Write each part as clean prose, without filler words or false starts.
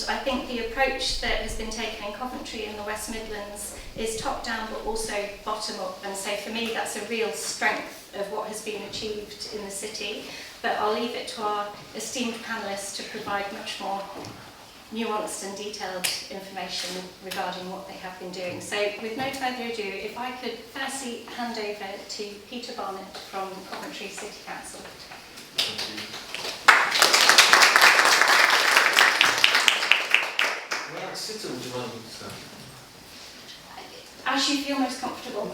I think the approach that has been taken in Coventry and the West Midlands is top-down but also bottom-up, and so for me that's a real strength of what has been achieved in the city. But I'll leave it to our esteemed panellists to provide much more nuanced and detailed information regarding what they have been doing. So with no further ado, if I could firstly hand over to Peter Barnett from Coventry City Council. Thank you. Well, sit or would you want me to stand? As you feel most comfortable.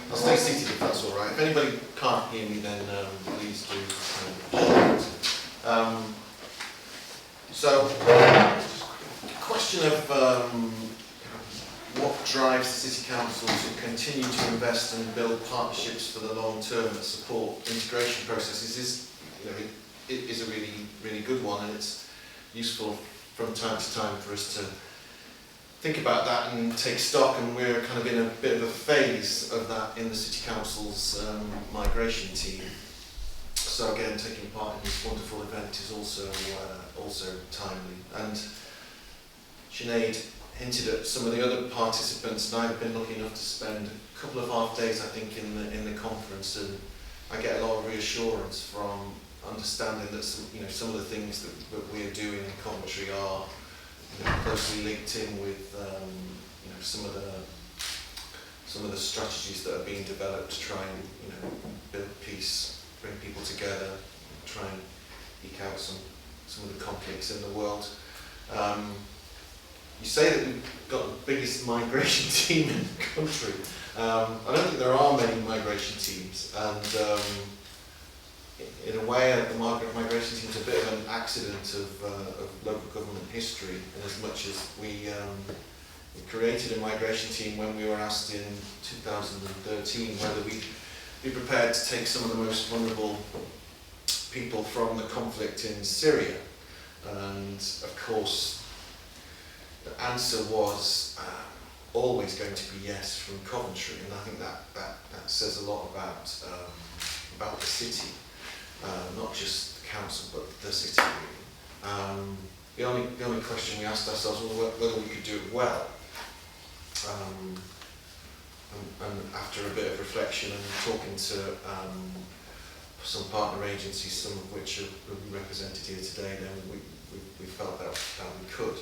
I'll stay seated if that's all right. If anybody can't hear me, then please do shout. So, question of what drives the City Council to continue to invest and build partnerships for the long term that support integration processes is, it is a really good one, and it's useful from time to time for us to think about that and take stock, and we're kind of in a bit of a phase of that in the City Council's migration team. So again, taking part in this wonderful event is also timely. And Sinead hinted at some of the other participants, and I've been lucky enough to spend a couple of half days, I think, in the conference, and I get a lot of reassurance from understanding that some of the things that we're doing in Coventry are closely linked in with some of the strategies that are being developed to try and build peace, bring people together, try and eke out some of the conflicts in the world. You say that we've got the biggest migration team in the country. I don't think there are many migration teams, and in a way, the migration team is a bit of an accident of local government history, in as much as we created a migration team when we were asked in 2013 whether we'd be prepared to take some of the most vulnerable people from the conflict in Syria. And of course, the answer was always going to be yes from Coventry, and I think that says a lot about the city. Not just the council, but the city really. The only question we asked ourselves was whether we could do it well. And after a bit of reflection and talking to some partner agencies, some of which are represented here today, then we felt that we could.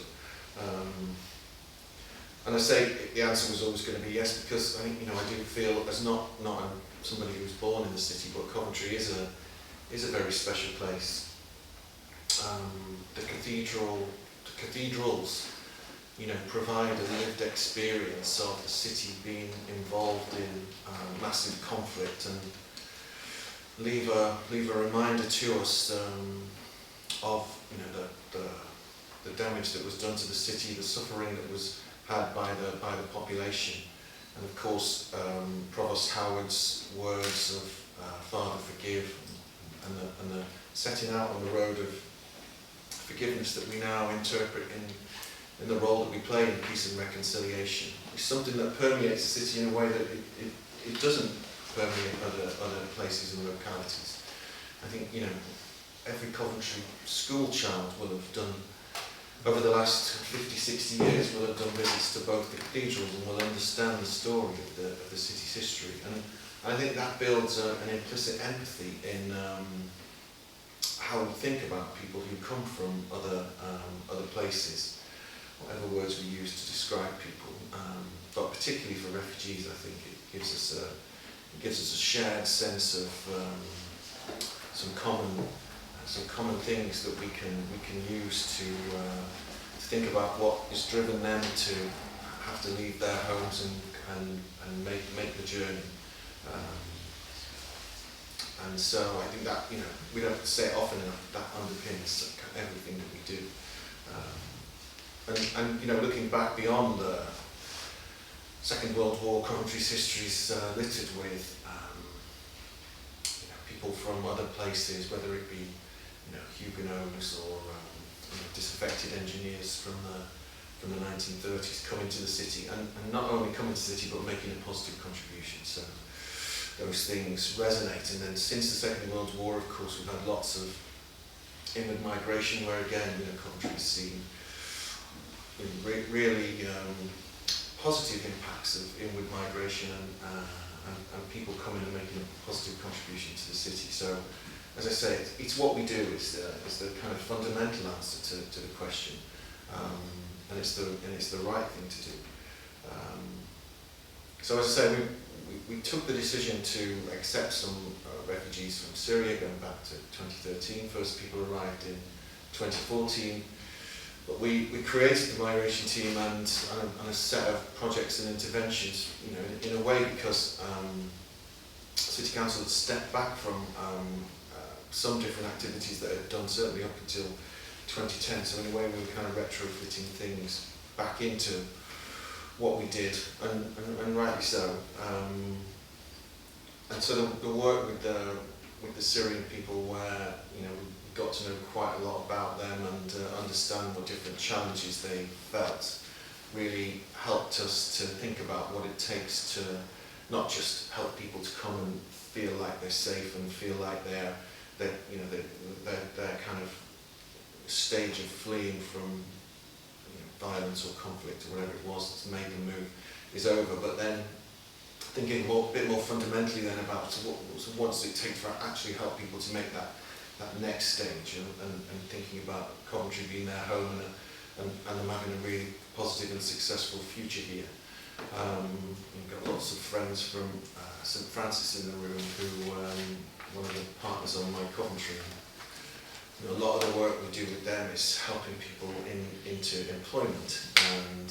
And I say the answer was always going to be yes, because I think I do feel, as not somebody who was born in the city, but Coventry is a very special place. The cathedrals, provide a lived experience of the city being involved in massive conflict, and leave a reminder to us of the damage that was done to the city, the suffering that was had by the population, and of course Provost Howard's words of Father forgive, and the setting out on the road of forgiveness that we now interpret in the role that we play in peace and reconciliation. It's something that permeates the city in a way that it doesn't permeate other places and localities. I think every Coventry school child will have done, over the last 50, 60 years, will have done visits to both the cathedrals and will understand the story of the city's history. And I think that builds an implicit empathy in how we think about people who come from other places, whatever words we use to describe people. But particularly for refugees, I think it gives us a shared sense of some common things that we can use to think about what has driven them to have to leave their homes and make the journey. And so I think that, we don't say it often enough, that underpins everything that we do. And looking back beyond the Second World War, Coventry's history is littered with people from other places, whether it be Huguenots or disaffected engineers from the 1930s coming to the city, and not only coming to the city but making a positive contribution. So those things resonate. And then since the Second World War, of course, we've had lots of inward migration, where again, Coventry's seen really positive impacts of inward migration and people coming and making a positive contribution to the city. So, as I say, it's what we do is the kind of fundamental answer to the question, and it's the right thing to do. So, as I say, we took the decision to accept some refugees from Syria going back to 2013. First people arrived in 2014. But we created the migration team and a set of projects and interventions, in a way because City Council had stepped back from some different activities that it had done certainly up until 2010. So in a way we were kind of retrofitting things back into what we did, and rightly so. And so the work with the Syrian people, where we got to know quite a lot about them and understand what different challenges they felt, really helped us to think about what it takes to not just help people to come and feel like they're safe and feel like their kind of stage of fleeing from violence or conflict or whatever it was that's made them move is over, but then thinking a bit more fundamentally then about what does it take to actually help people to make that next stage, and thinking about Coventry being their home and them having a really positive and successful future here. We've got lots of friends from St Francis in the room who one of the partners on my Coventry. A lot of the work we do with them is helping people into employment, and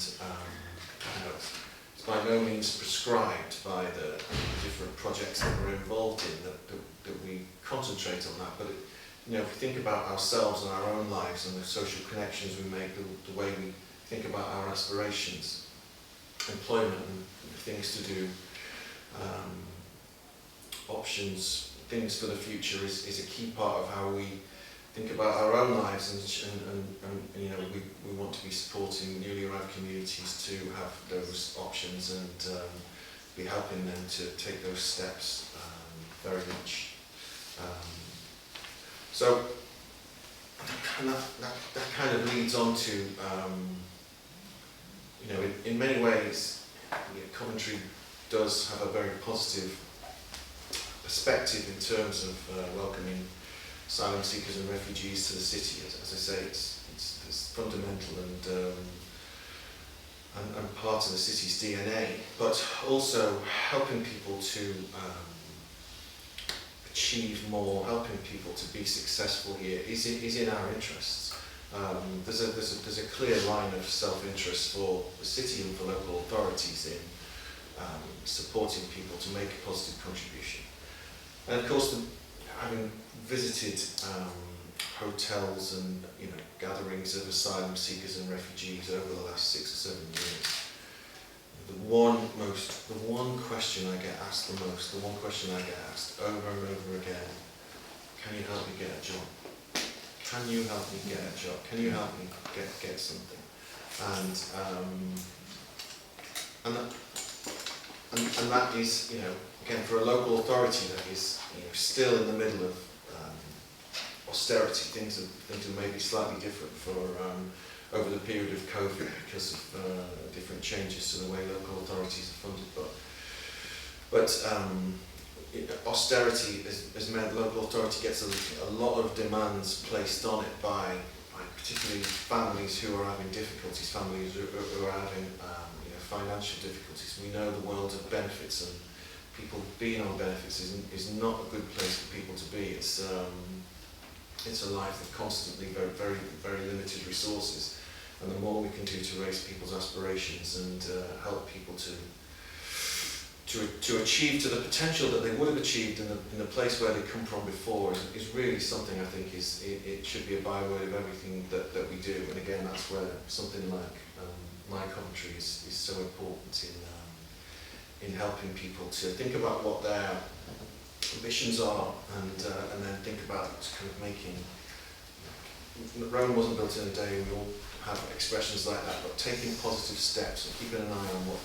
it's by no means prescribed by the different projects that we're involved in that we concentrate on that, but if we think about ourselves and our own lives and the social connections we make, the way we think about our aspirations, employment and things to do, options, things for the future is a key part of how we think about our own lives, and we want to be supporting newly arrived communities to have those options and be helping them to take those steps very much. So and that kind of leads on to in many ways Coventry does have a very positive perspective in terms of welcoming asylum seekers and refugees to the city. As I say, it's fundamental and part of the city's DNA, but also helping people to achieve more, helping people to be successful here is in our interests. There's a clear line of self-interest for the city and for local authorities in supporting people to make a positive contribution. And of course, having visited hotels and gatherings of asylum seekers and refugees over the last 6 or 7 years, the one question I get asked the most, the one question I get asked over and over again: can you help me get a job? Can you help me get a job? Can you help me get something? And that is, again, for a local authority that is still in the middle of austerity. Things are maybe slightly different for over the period of COVID because of different changes to the way local authorities are funded. But austerity has meant local authority gets a lot of demands placed on it by particularly families who are having difficulties, families who are having financial difficulties. We know the world of benefits, and people being on benefits is not a good place for people to be. It's a life of constantly very, very limited resources, and the more we can do to raise people's aspirations and help people to achieve to the potential that they would have achieved in the place where they come from before is really something I think it should be a byword of everything that we do. And again, that's where something like my Coventry is so important in helping people to think about what their ambitions are, and then think about kind of making. Rome wasn't built in a day. We all have expressions like that, but taking positive steps and keeping an eye on what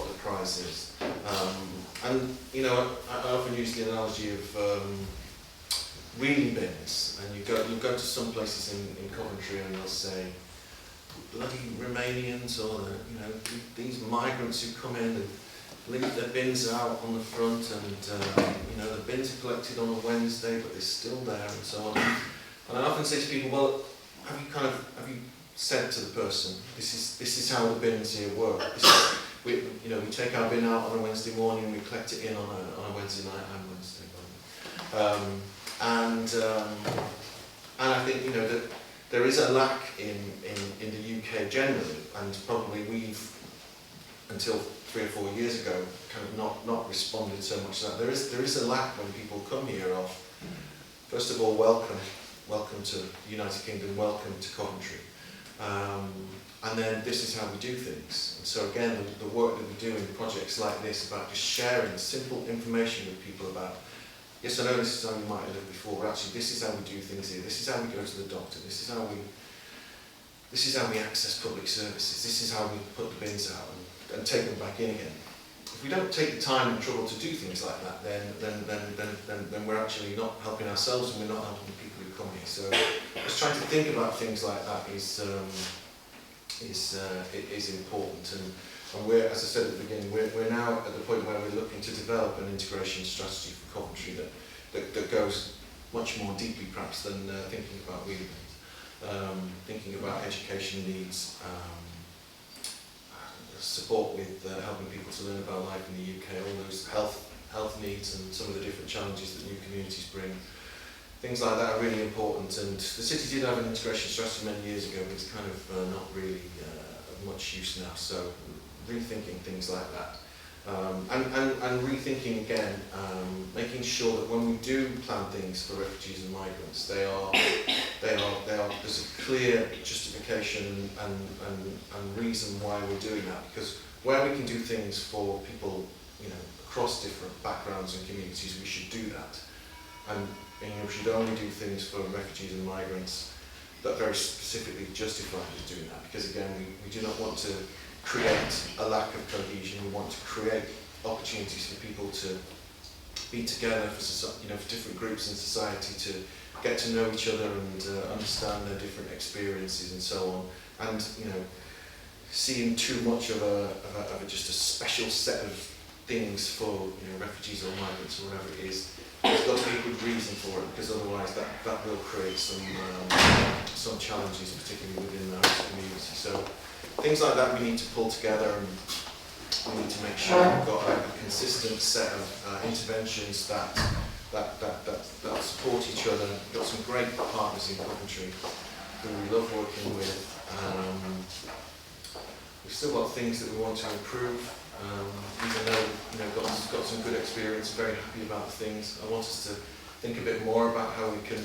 the prize is. And I often use the analogy of really bins, and you go to some places in Coventry and they'll say, bloody Romanians, or these migrants who come in and leave their bins out on the front, and the bins are collected on a Wednesday, but they're still there, and so on. And I often say to people, well, have you said to the person, this is how the bins here work. We take our bin out on a Wednesday morning, we collect it in on a Wednesday night and Wednesday morning. And I think that there is a lack in the UK generally, and probably we've, until 3 or 4 years ago, kind of not responded so much to that. There is a lack when people come here of, first of all, welcome to the United Kingdom, welcome to Coventry. And then this is how we do things. And so again, the work that we do in projects like this about just sharing simple information with people about, yes, I know this is how you might have lived before, but actually this is how we do things here, this is how we go to the doctor, this is how we access public services, this is how we put the bins out and take them back in again. If we don't take the time and trouble to do things like that, then we're actually not helping ourselves, and we're not helping the people who come here. So just trying to think about things like that is important. And we're, as I said at the beginning, we're now at the point where we're looking to develop an integration strategy for Coventry that goes much more deeply perhaps than thinking about wheelie bins. Thinking about education needs, support with helping people to learn about life in the UK, all those health needs and some of the different challenges that new communities bring. Things like that are really important, and the city did have an integration strategy many years ago, but it's kind of not really of much use now, so rethinking things like that. And rethinking again, making sure that when we do plan things for refugees and migrants, there's a clear justification and reason why we're doing that, because where we can do things for people, across different backgrounds and communities, we should do that. And we should only do things for refugees and migrants that very specifically justify us doing that, because again, we do not want to create a lack of cohesion. We want to create opportunities for people to be together, for different groups in society to get to know each other and understand their different experiences and so on. And seeing too much of just a special set of things for refugees or migrants or whatever it is, there's got to be a good reason for it, because otherwise that will create some challenges, particularly within the host community. So things like that we need to pull together, and we need to make sure we've got a consistent set of interventions that support each other. We've got some great partners in Coventry who we love working with. We've still got things that we want to improve, even though got some good experience, very happy about things. I want us to think a bit more about how we can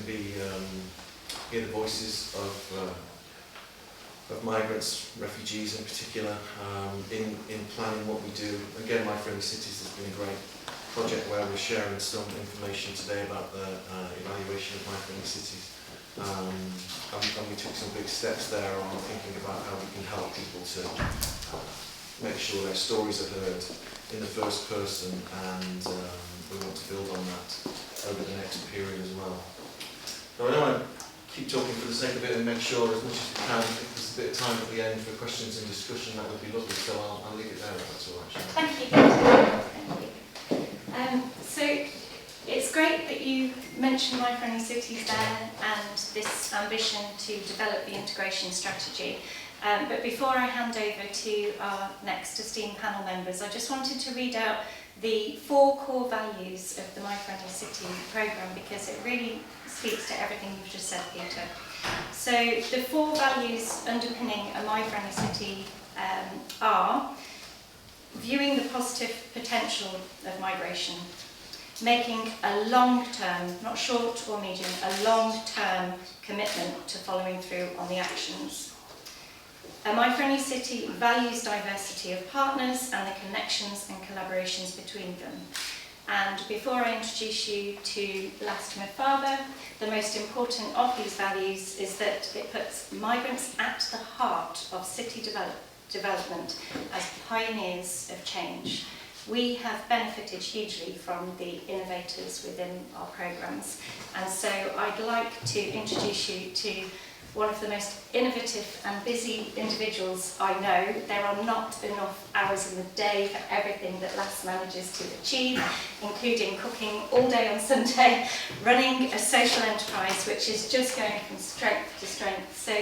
hear the voices of migrants, refugees in particular, in planning what we do. Again, My Friendly Cities has been a great project where we're sharing some information today about the evaluation of My Friendly Cities. And we took some big steps there on thinking about how we can help people to make sure their stories are heard in the first person, and we want to build on that over the next period as well. So I don't want to keep talking for the sake of it, and make sure as much as we can, if there's a bit of time at the end for questions and discussion, that would be lovely. So I'll leave it there if that's all right. Thank you. So it's great that you mentioned My Friendly Cities there and this ambition to develop the integration strategy. But before I hand over to our next esteemed panel members, I just wanted to read out the 4 core values of the My Friendly City programme, because it really speaks to everything you've just said, Peter. So the 4 values underpinning a My Friendly City are viewing the positive potential of migration, making a long-term, not short or medium, a long-term commitment to following through on the actions. A My Friendly City values diversity of partners and the connections and collaborations between them. And before I introduce you to Last Mafuba, the most important of these values is that it puts migrants at the heart of city development as pioneers of change. we have benefited hugely from the innovators within our programmes, and so I'd like to introduce you to one of the most innovative and busy individuals I know. There are not enough hours in the day for everything that Last manages to achieve, including cooking all day on Sunday, running a social enterprise which is just going from strength to strength. So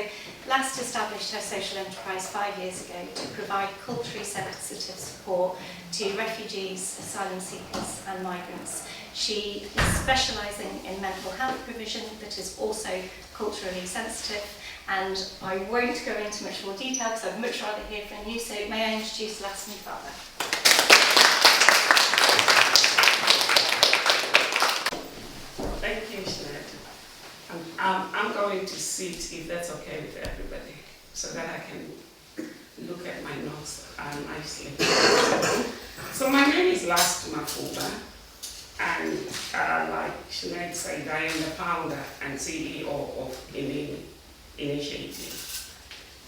Last established her social enterprise 5 years ago to provide culturally sensitive support to refugees, asylum seekers and migrants. She is specialising in mental health provision that is also culturally sensitive, and I won't go into much more detail because I'd much rather hear from you, so may I introduce Last Mafuba. Thank you, Sinead. I'm going to sit, if that's okay with everybody, so that I can look at my notes nicely. So my name is Last Mafuba, and like Sinead said, I am the founder and CEO of Inini Initiative.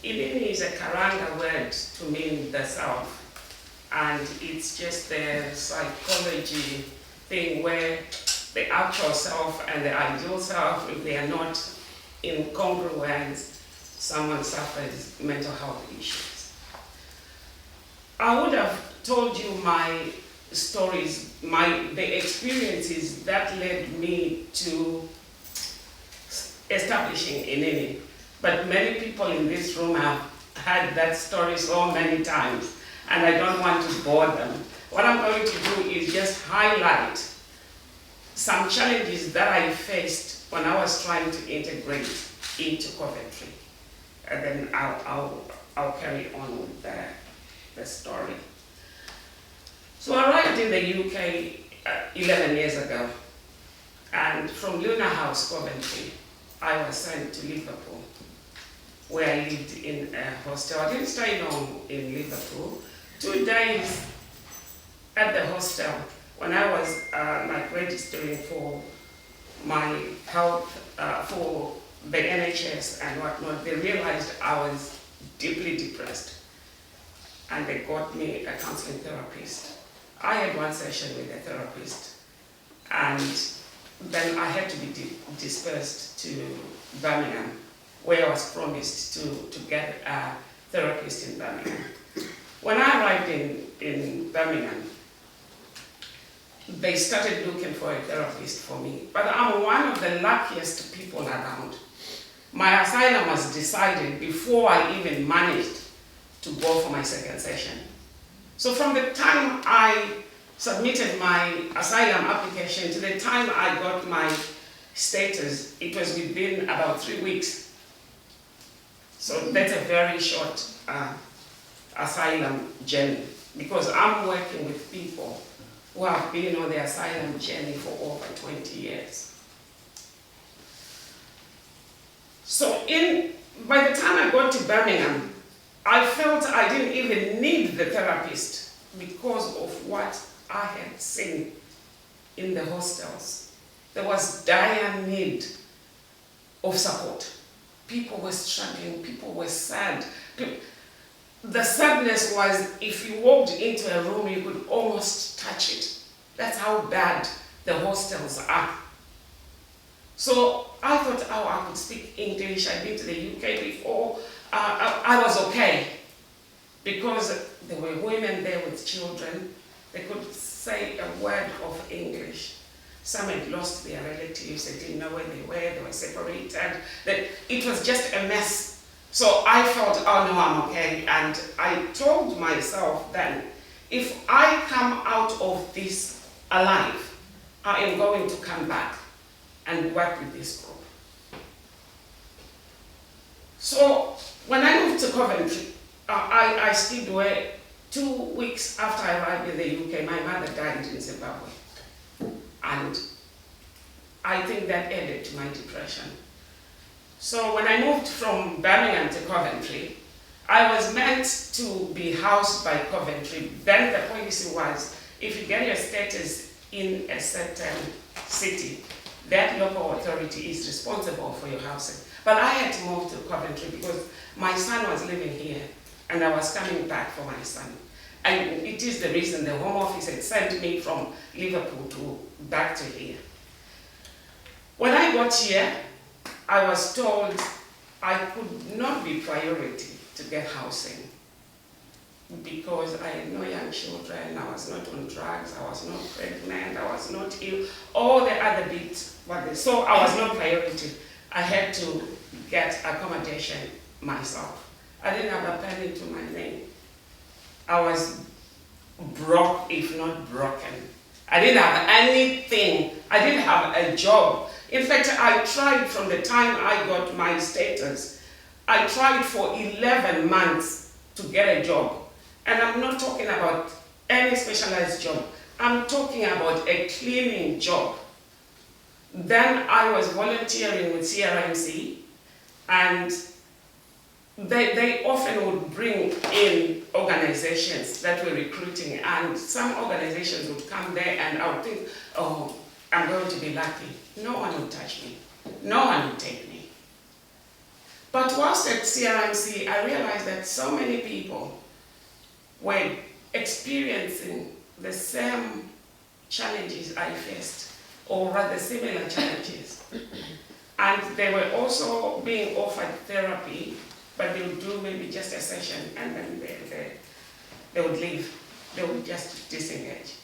Inini is a Karanga word to mean the self, and it's just the psychology thing where the actual self and the ideal self, if they are not in congruence, someone suffers mental health issues. I would have told you my stories, the experiences that led me to establishing Inini. But many people in this room have had that story so many times, and I don't want to bore them. What I'm going to do is just highlight some challenges that I faced when I was trying to integrate into Coventry. And then I'll carry on with the story. So I arrived in the UK 11 years ago, and from Luna House, Coventry, I was sent to Liverpool, where I lived in a hostel. I didn't stay long in Liverpool. 2 days at the hostel when I was like registering for my health, for the NHS and whatnot. They realized I was deeply depressed, and they got me a counseling therapist. I had one session with a therapist, and then I had to be dispersed to Birmingham, where I was promised to get a therapist in Birmingham. When I arrived in Birmingham, they started looking for a therapist for me, but I'm one of the luckiest people around. My asylum was decided before I even managed to go for my second session. So from the time I submitted my asylum application to the time I got my status, it was within about 3 weeks. So that's a very short asylum journey, because I'm working with people who have been on the asylum journey for over 20 years. So by the time I got to Birmingham, I felt I didn't even need the therapist because of what I had seen in the hostels. There was dire need of support. People were struggling, people were sad. The sadness was, if you walked into a room, you could almost touch it. That's how bad the hostels are. So I thought, oh, I could speak English. I'd been to the UK before. I was okay, because there were women there with children. They could say a word of English. Some had lost their relatives. They didn't know where they were separated. It was just a mess. So I felt, oh no, I'm okay. And I told myself then, if I come out of this alive, I am going to come back and work with this group. So when I moved to Coventry, I stayed away. 2 weeks after I arrived in the UK, my mother died in Zimbabwe. And I think that added to my depression. So when I moved from Birmingham to Coventry, I was meant to be housed by Coventry. Then the policy was, if you get your status in a certain city, that local authority is responsible for your housing. But I had to move to Coventry because my son was living here and I was coming back for my son. And it is the reason the Home Office had sent me from Liverpool back to here. When I got here, I was told I could not be priority to get housing because I had no young children, I was not on drugs, I was not pregnant, I was not ill, all the other bits were there. So I was not priority. I had to get accommodation myself. I didn't have a penny to my name. I was broke, if not broken. I didn't have anything. I didn't have a job. In fact, I tried from the time I got my status. I tried for 11 months to get a job. And I'm not talking about any specialized job. I'm talking about a cleaning job. Then I was volunteering with CRMC, and they often would bring in organizations that were recruiting, and some organizations would come there and I would think, oh, I'm going to be lucky. No one would touch me. No one would take me. But whilst at CRMC, I realized that so many people were experiencing the same challenges I faced, or rather similar challenges. And they were also being offered therapy, but they would do maybe just a session and then they would leave. They would just disengage.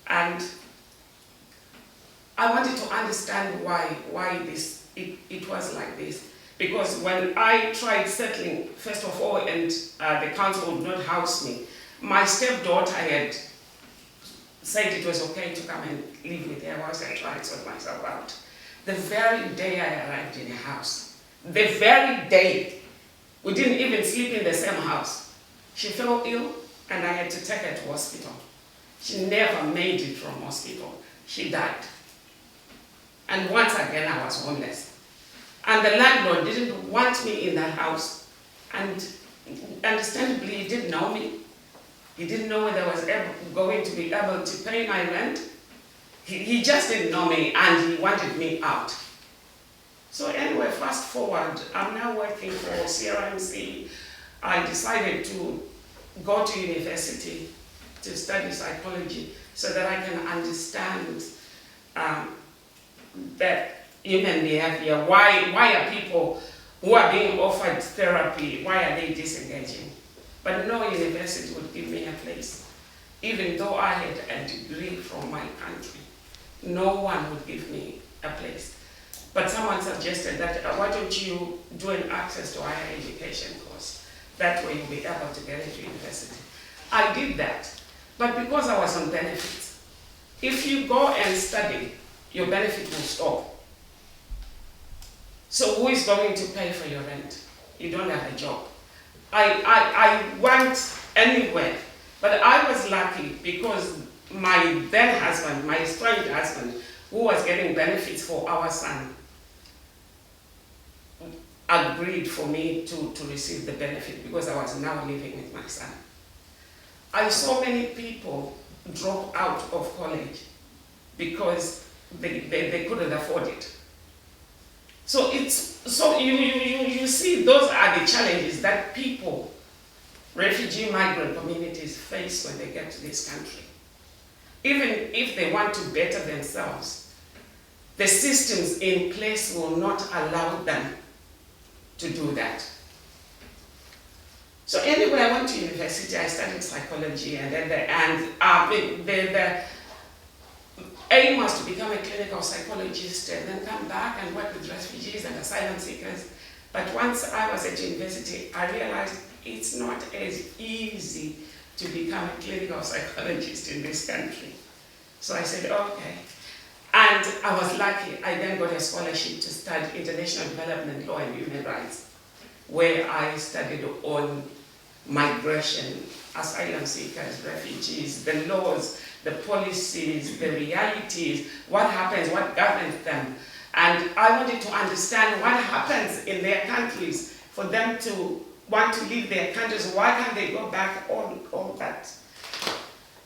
And I wanted to understand why it was like this. Because when I tried settling, first of all, and the council would not house me, my stepdaughter had said it was okay to come and live with her whilst I tried to sort myself out. The very day I arrived in a house, the very day, we didn't even sleep in the same house. She fell ill and I had to take her to hospital. She never made it from hospital. She died. And once again, I was homeless. And the landlord didn't want me in that house. And understandably, he didn't know me. He didn't know whether I was going to be able to pay my rent. He just didn't know me, and he wanted me out. So anyway, fast forward, I'm now working for CRMC. I decided to go to university to study psychology so that I can understand that human behavior. Why are people who are being offered therapy, why are they disengaging? But no university would give me a place. Even though I had a degree from my country, no one would give me a place. But someone suggested that, why don't you do an access to higher education course? That way you'll be able to get into university. I did that, but because I was on benefits, if you go and study, your benefit will stop. So who is going to pay for your rent? You don't have a job. I went anywhere, but I was lucky because my then husband, my estranged husband, who was getting benefits for our son, agreed for me to receive the benefit because I was now living with my son. I saw many people drop out of college because they couldn't afford it. So you see, those are the challenges that people, refugee migrant communities face when they get to this country. Even if they want to better themselves, the systems in place will not allow them to do that. So anyway, I went to university, I studied psychology, and then the aim was to become a clinical psychologist and then come back and work with refugees and asylum seekers. But once I was at university, I realized it's not as easy to become a clinical psychologist in this country. So I said, okay. And I was lucky, I then got a scholarship to study international development law and human rights, where I studied on migration, asylum seekers, refugees, the laws, the policies, the realities, what happens, what governs them. And I wanted to understand what happens in their countries for them to want to leave their countries. Why can't they go back, all that?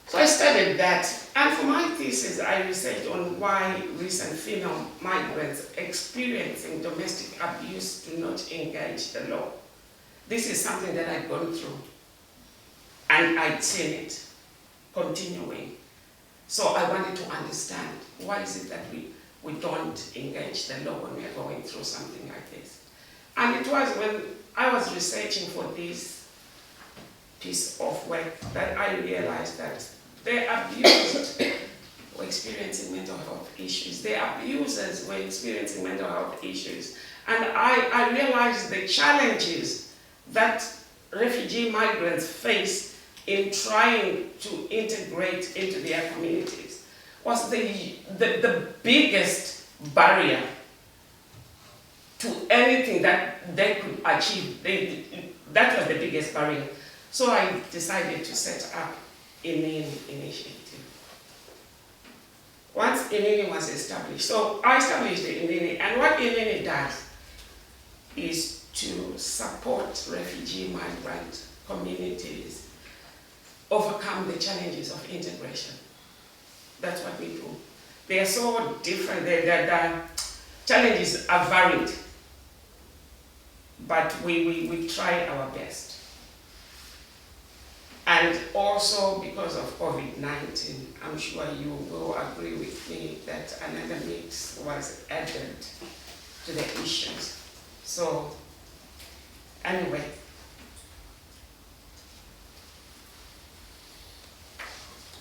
So I studied that. And for my thesis, I researched on why recent female migrants experiencing domestic abuse do not engage the law. This is something that I've gone through. and I'd seen it continuing. So I wanted to understand, why is it that we don't engage the law when we are going through something like this? And it was when I was researching for this piece of work that I realized that the abused were experiencing mental health issues. The abusers were experiencing mental health issues. And I realized the challenges that refugee migrants face in trying to integrate into their communities was the biggest barrier to anything that they could achieve. That was the biggest barrier. So I decided to set up Inini initiative. Once Inini was established, so I established the Inini, and what Inini does is to support refugee migrant communities overcome the challenges of integration. That's what we do. They are so different, the challenges are varied, but we try our best. And also because of COVID-19, I'm sure you will agree with me that another mix was added to the issues. So, anyway.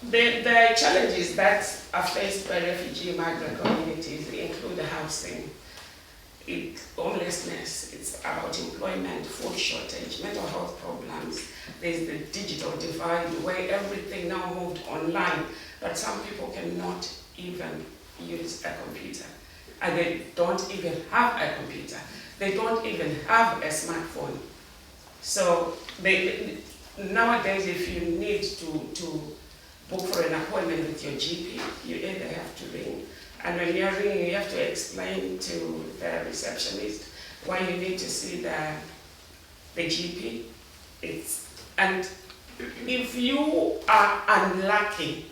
The challenges that are faced by refugee migrant communities include housing, homelessness, it's about employment, food shortage, mental health problems. There's the digital divide where everything now moved online, but some people cannot even use a computer. And they don't even have a computer. They don't even have a smartphone. So nowadays, if you need to book for an appointment with your GP, you either have to ring. And when you're ringing, you have to explain to the receptionist why you need to see the GP. And if you are unlucky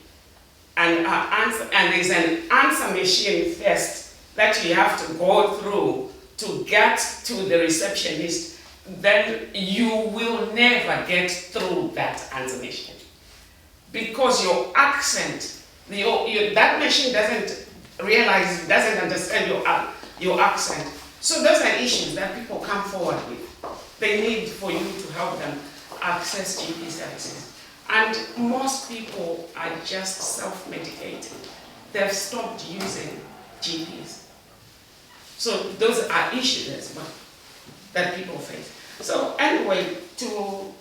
and there's an answer machine first that you have to go through to get to the receptionist, then you will never get through that answer machine. Because your accent, that machine doesn't understand your accent. So those are issues that people come forward with. They need for you to help them access GP services. And most people are just self-medicating. They've stopped using GPs. So those are issues as well that people face. So anyway, to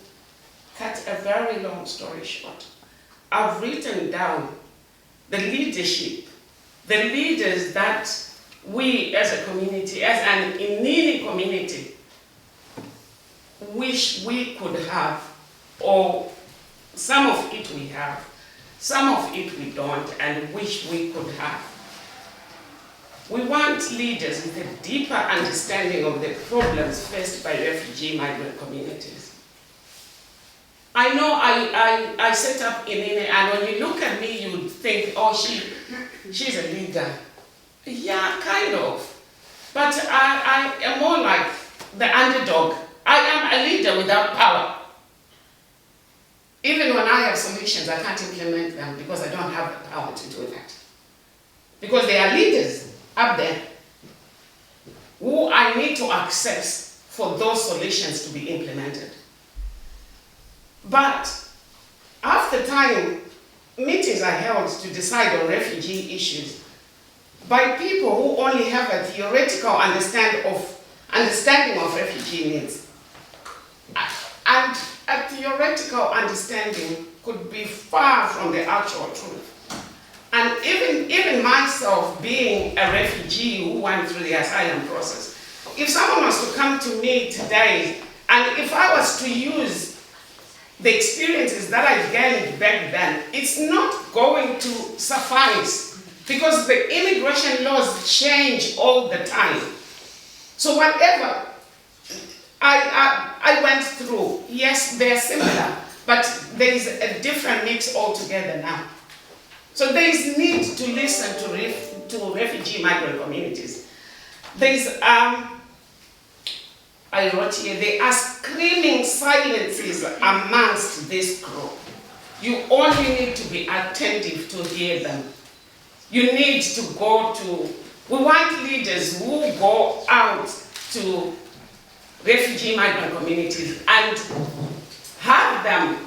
cut a very long story short, I've written down the leadership, the leaders that we as a community, as an Inini community, wish we could have, or some of it we have, some of it we don't, and wish we could have. We want leaders with a deeper understanding of the problems faced by refugee migrant communities. I know I set up Inini, and when you look at me, you would think, oh, she's a leader. Yeah, kind of. But I am more like the underdog. I am a leader without power. Even when I have solutions, I can't implement them because I don't have the power to do that. Because there are leaders up there who I need to access for those solutions to be implemented. But after time, meetings are held to decide on refugee issues by people who only have a theoretical understanding of refugee needs. And a theoretical understanding could be far from the actual truth. And even myself, being a refugee who went through the asylum process, if someone was to come to me today, and if I was to use the experiences that I gained back then, it's not going to suffice because the immigration laws change all the time. So whatever I went through, yes, they're similar, but there is a different mix altogether now. So there is need to listen to refugee migrant communities. There is, I I wrote here, there are screaming silences amongst this group. You only need to be attentive to hear them. You need to go to, we want leaders who go out to refugee migrant communities and have them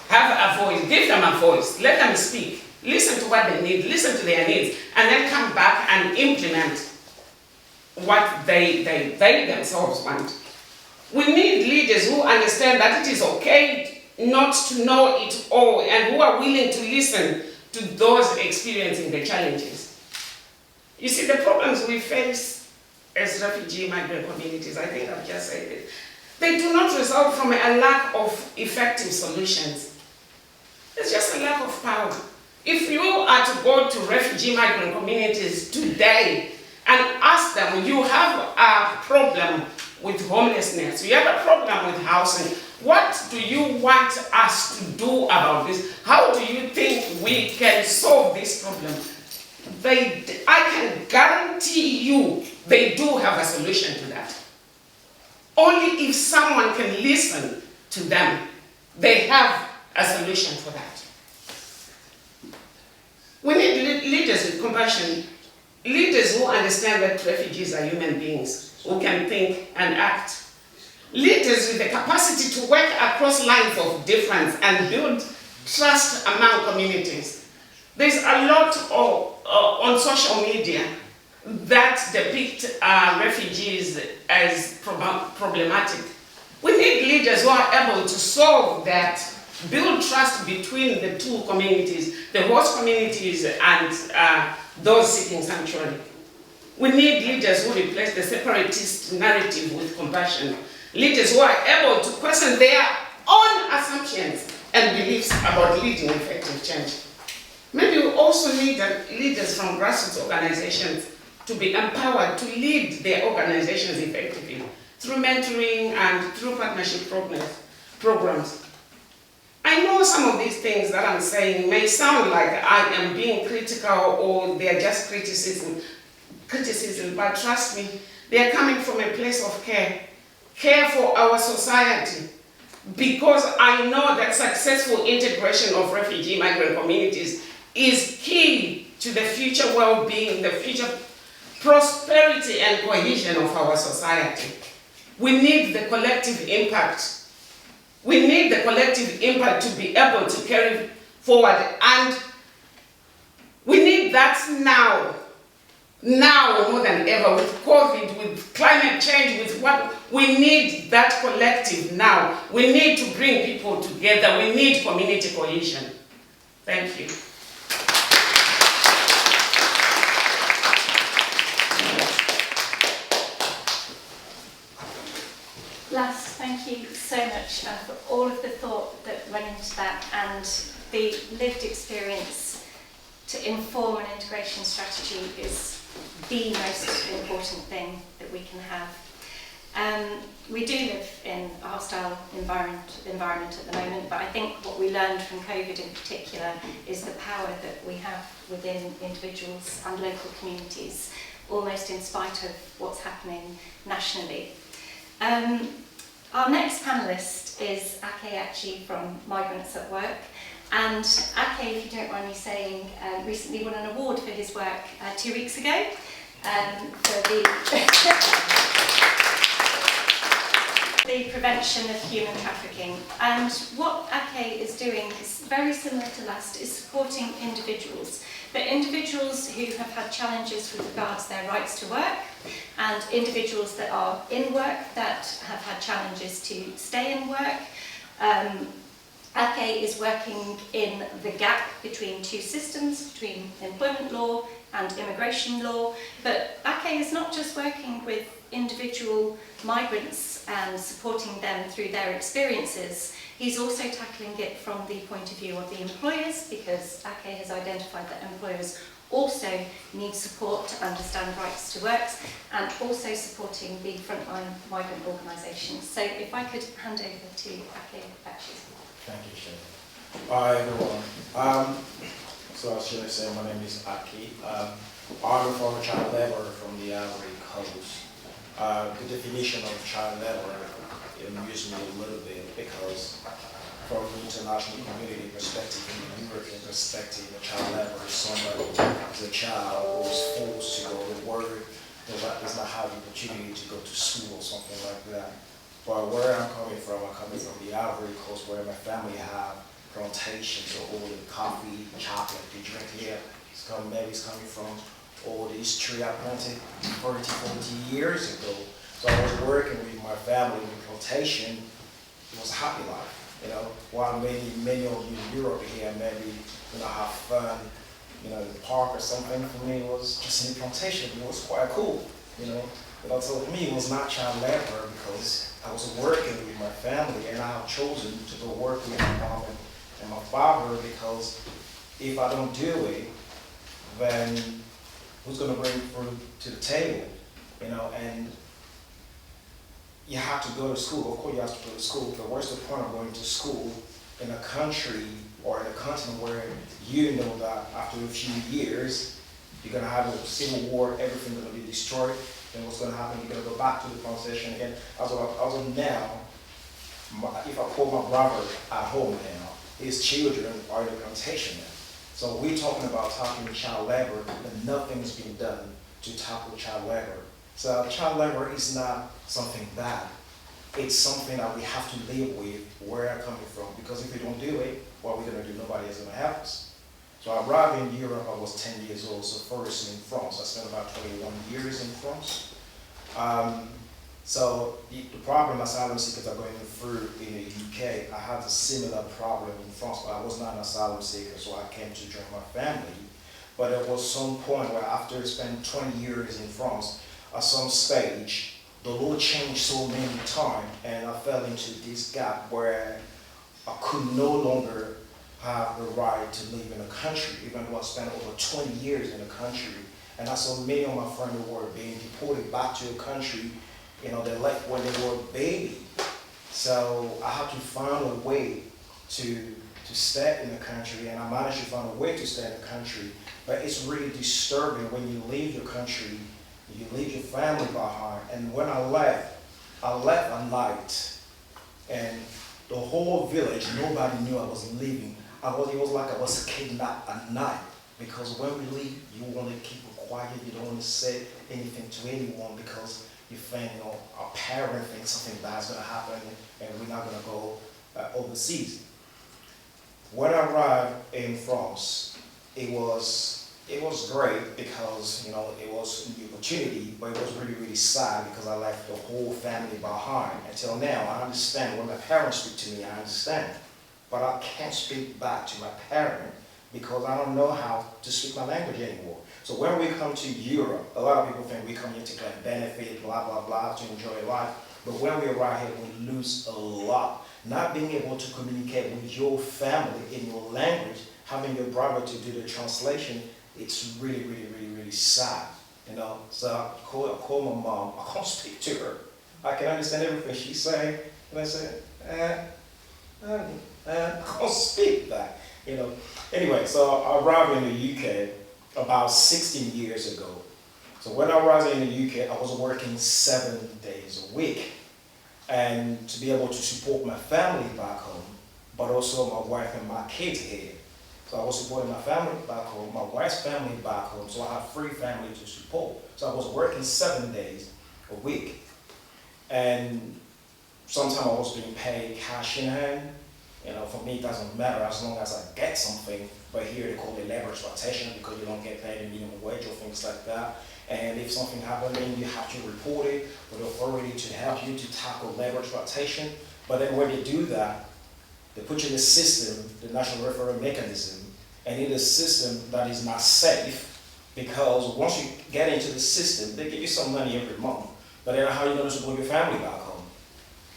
have a voice, give them a voice, let them speak, listen to what they need, listen to their needs, and then come back and implement what they themselves want. We need leaders who understand that it is okay not to know it all and who are willing to listen to those experiencing the challenges. You see, the problems we face as refugee migrant communities, I think I've just said it, they do not result from a lack of effective solutions. It's just a lack of power. If you are to go to refugee migrant communities today and ask them, you have a problem with homelessness, you have a problem with housing, what do you want us to do about this? How do you think we can solve this problem? I can guarantee you they do have a solution to that. Only if someone can listen to them, they have a solution for that. We need leaders with compassion, leaders who understand that refugees are human beings, who can think and act. Leaders with the capacity to work across lines of difference and build trust among communities. There's a lot on social media that depict refugees as problematic. We need leaders who are able to solve that, build trust between the two communities, the host communities and those seeking sanctuary. We need leaders who replace the separatist narrative with compassion, leaders who are able to question their own assumptions and beliefs about leading effective change. Maybe we also need leaders from grassroots organizations to be empowered to lead their organizations effectively through mentoring and through partnership programs. I know some of these things that I'm saying may sound like I am being critical or they're just criticism, but trust me, they're coming from a place of care for our society, because I know that successful integration of refugee migrant communities is key to the future well-being, the future prosperity and cohesion of our society. We need the collective impact. We need the collective impact to be able to carry forward, and we need that now more than ever, with COVID, with climate change, with what we need, that collective now. We need to bring people together. We need community cohesion. Thank you. Last, thank you so much for all of the thought that went into that and the lived experience to inform an integration strategy is the most important thing that we can have. We do live in a hostile environment at the moment, but I think what we learned from COVID in particular is the power that we have within individuals and local communities, almost in spite of what's happening nationally. Our next panellist is Ake Achi from Migrants at Work, and Ake, if you don't mind me saying, recently won an award for his work 2 weeks ago for the prevention of human trafficking. And what Ake is doing is very similar to Last, is supporting individuals, but individuals who have had challenges with regards to their rights to work, and individuals that are in work that have had challenges to stay in work. Ake is working in the gap between two systems, between employment law and immigration law, but Ake is not just working with individual migrants and supporting them through their experiences. He's also tackling it from the point of view of the employers, because Ake has identified that employers also need support to understand rights to work, and also supporting the frontline migrant organisations. So if I could hand over to Ake Achi. Thank you, Sinead. Hi everyone. So as Sinead said, my name is Ake. I'm a former child labourer from the Ivory Coast. The definition of child labor amused me a little bit because from the international community perspective and the European perspective, a child labor is somebody who's a child who is forced to go to work, does not have the opportunity to go to school or something like that. But where I'm coming from the Ivory Coast where my family have plantations of all the coffee, chocolate they drink here. Maybe it's coming from all the history I planted 30, 40 years ago. So I was working with my family in plantation. It was a happy life. While many of you in Europe here maybe, have fun, in the park or something, for me it was just in the plantation. It was quite cool, So for me it was not child labor because I was working with my family and I have chosen to go work with my mom and my father because if I don't do it, then who's going to bring food to the table, and you have to go to school. Of course you have to go to school, but what's the point of going to school in a country or in a continent where you know that after a few years, you're going to have a civil war, everything's going to be destroyed, then what's going to happen? You're going to go back to the plantation again. As of now, if I call my brother at home now, his children are in the plantation now. So we're talking about tackling child labor, and nothing's been done to tackle child labor. So child labor is not something bad. It's something that we have to live with where I'm coming from, because if we don't do it, what are we going to do? Nobody is going to help us. So I arrived in Europe, I was 10 years old, so first in France. I spent about 21 years in France. So the problem asylum seekers are going through in the UK, I had a similar problem in France, but I was not an asylum seeker, so I came to join my family. But there was some point where after spending 20 years in France, at some stage, the law changed so many times, and I fell into this gap where I could no longer have the right to live in a country, even though I spent over 20 years in a country. And I saw many of my friends who were being deported back to a country, they left when they were a baby. So I had to find a way to stay in the country, and I managed to find a way to stay in the country. But it's really disturbing when you leave your country, you leave your family behind. And when I left at night, and the whole village, nobody knew I was leaving. It was like I was kidnapped at night, because when we leave, you want to keep it quiet, you don't want to say anything to anyone, because you think, our parent thinks something bad's going to happen, and we're not going to go overseas. When I arrived in France, it was great because, it was a new opportunity, but it was really, really sad because I left the whole family behind. Until now, I understand. When my parents speak to me, I understand. But I can't speak back to my parent because I don't know how to speak my language anymore. So when we come to Europe, a lot of people think we come here to claim benefit, blah, blah, blah, to enjoy life. But when we arrive here, we lose a lot. Not being able to communicate with your family in your language, having your brother to do the translation, it's really, really, really, really sad. So I call my mom. I can't speak to her. I can understand everything she's saying, and I say, I can't speak that. Anyway, so I arrived in the UK about 16 years ago. So when I arrived in the UK, I was working 7 days a week, and to be able to support my family back home, but also my wife and my kids here. So I was supporting my family back home, my wife's family back home, so I have 3 families to support. So I was working 7 days a week. And sometimes I was being paid cash in hand. For me it doesn't matter as long as I get something, but here they call it labor exploitation because you don't get paid a minimum wage or things like that. And if something happens, then you have to report it for the authority to help you to tackle labor exploitation. But then when they do that, they put you in the system, the national referral mechanism, and in a system that is not safe, because once you get into the system, they give you some money every month, but then how are you going to support your family back home?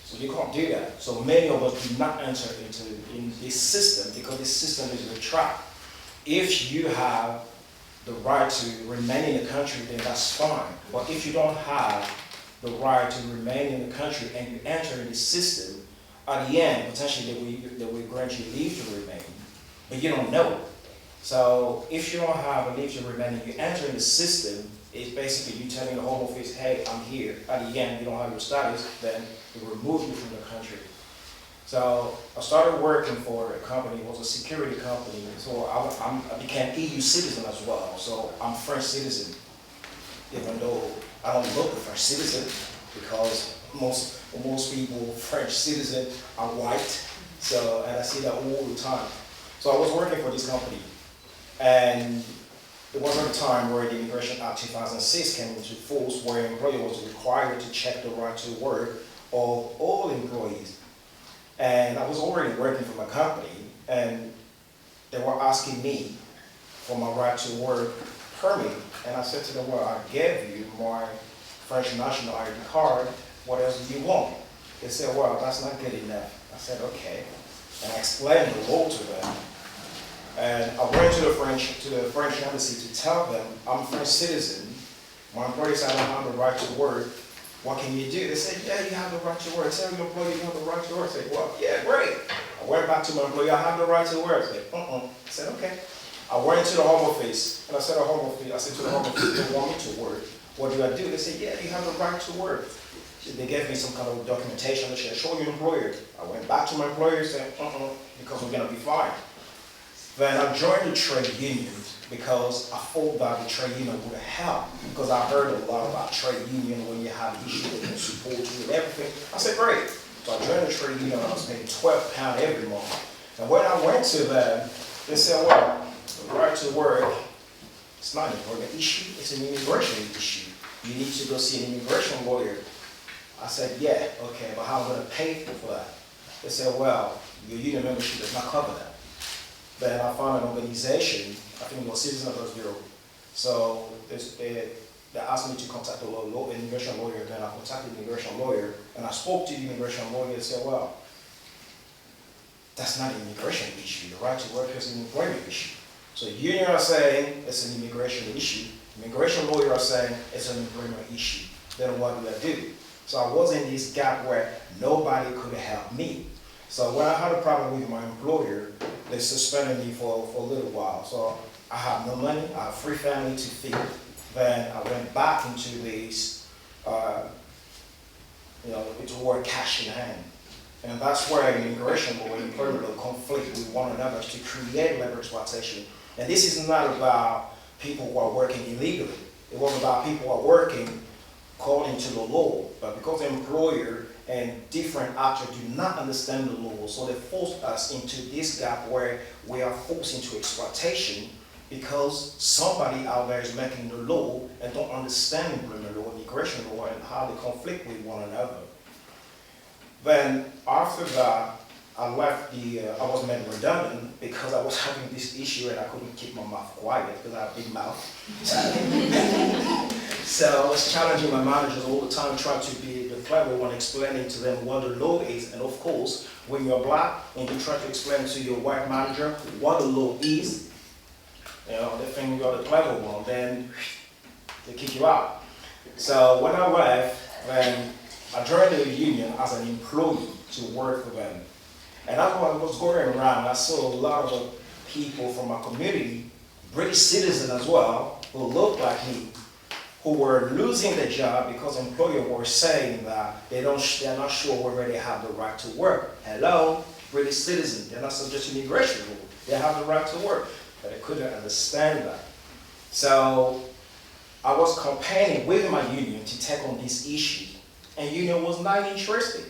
So you can't do that. So many of us do not enter in this system because this system is a trap. If you have the right to remain in the country, then that's fine. But if you don't have the right to remain in the country and you enter in the system, at the end, potentially they will grant you leave to remain, but you don't know. So if you don't have a leave to remain and you enter in the system, It's basically you telling the Home Office, hey, I'm here. At the end, you don't have your status, then they remove you from the country. So I started working for a company, it was a security company, so I became EU citizen as well. So I'm French citizen, even though I don't look a French citizen, because most people, French citizen, are white. So, and I see that all the time. So I was working for this company, and there was a time where the Immigration Act 2006 came into force, where an employer was required to check the right to work of all employees. And I was already working for my company, and they were asking me for my right to work permit. And I said to them, well, I gave you my French national ID card, what else do you want? They said, well, that's not good enough. I said, okay. And I explained the law to them. And I went to the French embassy to tell them, I'm a French citizen. My employer said I don't have the right to work. What can you do? They said, yeah, you have the right to work. Tell your employer you have the right to work. I said, well, yeah, great. I went back to my employer, I have the right to work. I said, I said, okay. I went to the Home Office, and I said to the Home Office, they want me to work. What do I do? They said, yeah, you have the right to work. They gave me some kind of documentation. They said, show your employer. I went back to my employer and said, because we're going to be fine. Then I joined the trade union because I thought that the trade union would help, because I heard a lot about trade union when you have issues they can support you and everything. I said, great. So I joined the trade union and I was paying £12 every month. And when I went to them, they said, well, the right to work, it's not an employment issue, it's an immigration issue. You need to go see an immigration lawyer. I said, yeah, okay, but how am I going to pay for that? They said, well, your union membership does not cover that. Then I found an organization, I think it was Citizen Affairs Bureau. So they asked me to contact an immigration lawyer. Then I contacted the immigration lawyer, and I spoke to the immigration lawyer and said, well, that's not an immigration issue. The right to work is an employment issue. So the union are saying it's an immigration issue. Immigration lawyer are saying it's an employment issue. Then what do I do? So I was in this gap where nobody could help me. So when I had a problem with my employer, they suspended me for a little while. So I had no money, I had 3 family to feed. Then I went back into this, into work cash in hand. And that's where immigration law and employment law conflict with one another to create labor exploitation. And this is not about people who are working illegally. It was about people who are working according to the law. But because the employer and different actors do not understand the law, so they force us into this gap where we are forced into exploitation because somebody out there is making the law and don't understand employment law, immigration law, and how they conflict with one another. Then after that, I left I was made redundant because I was having this issue and I couldn't keep my mouth quiet because I have a big mouth. So I was challenging my managers all the time, trying to be the clever one, explaining to them what the law is. And of course, when you're black and you try to explain to your white manager what the law is, they think you're the clever one, then they kick you out. So when I left, then I joined the union as an employee to work for them. And as I was going around, I saw a lot of people from my community, British citizens as well, who looked like me, who were losing their job because employers were saying that they're not sure whether they have the right to work. Hello, British citizens, they're not subject to immigration law. They have the right to work, but they couldn't understand that. So I was campaigning with my union to take on this issue, and union was not interested.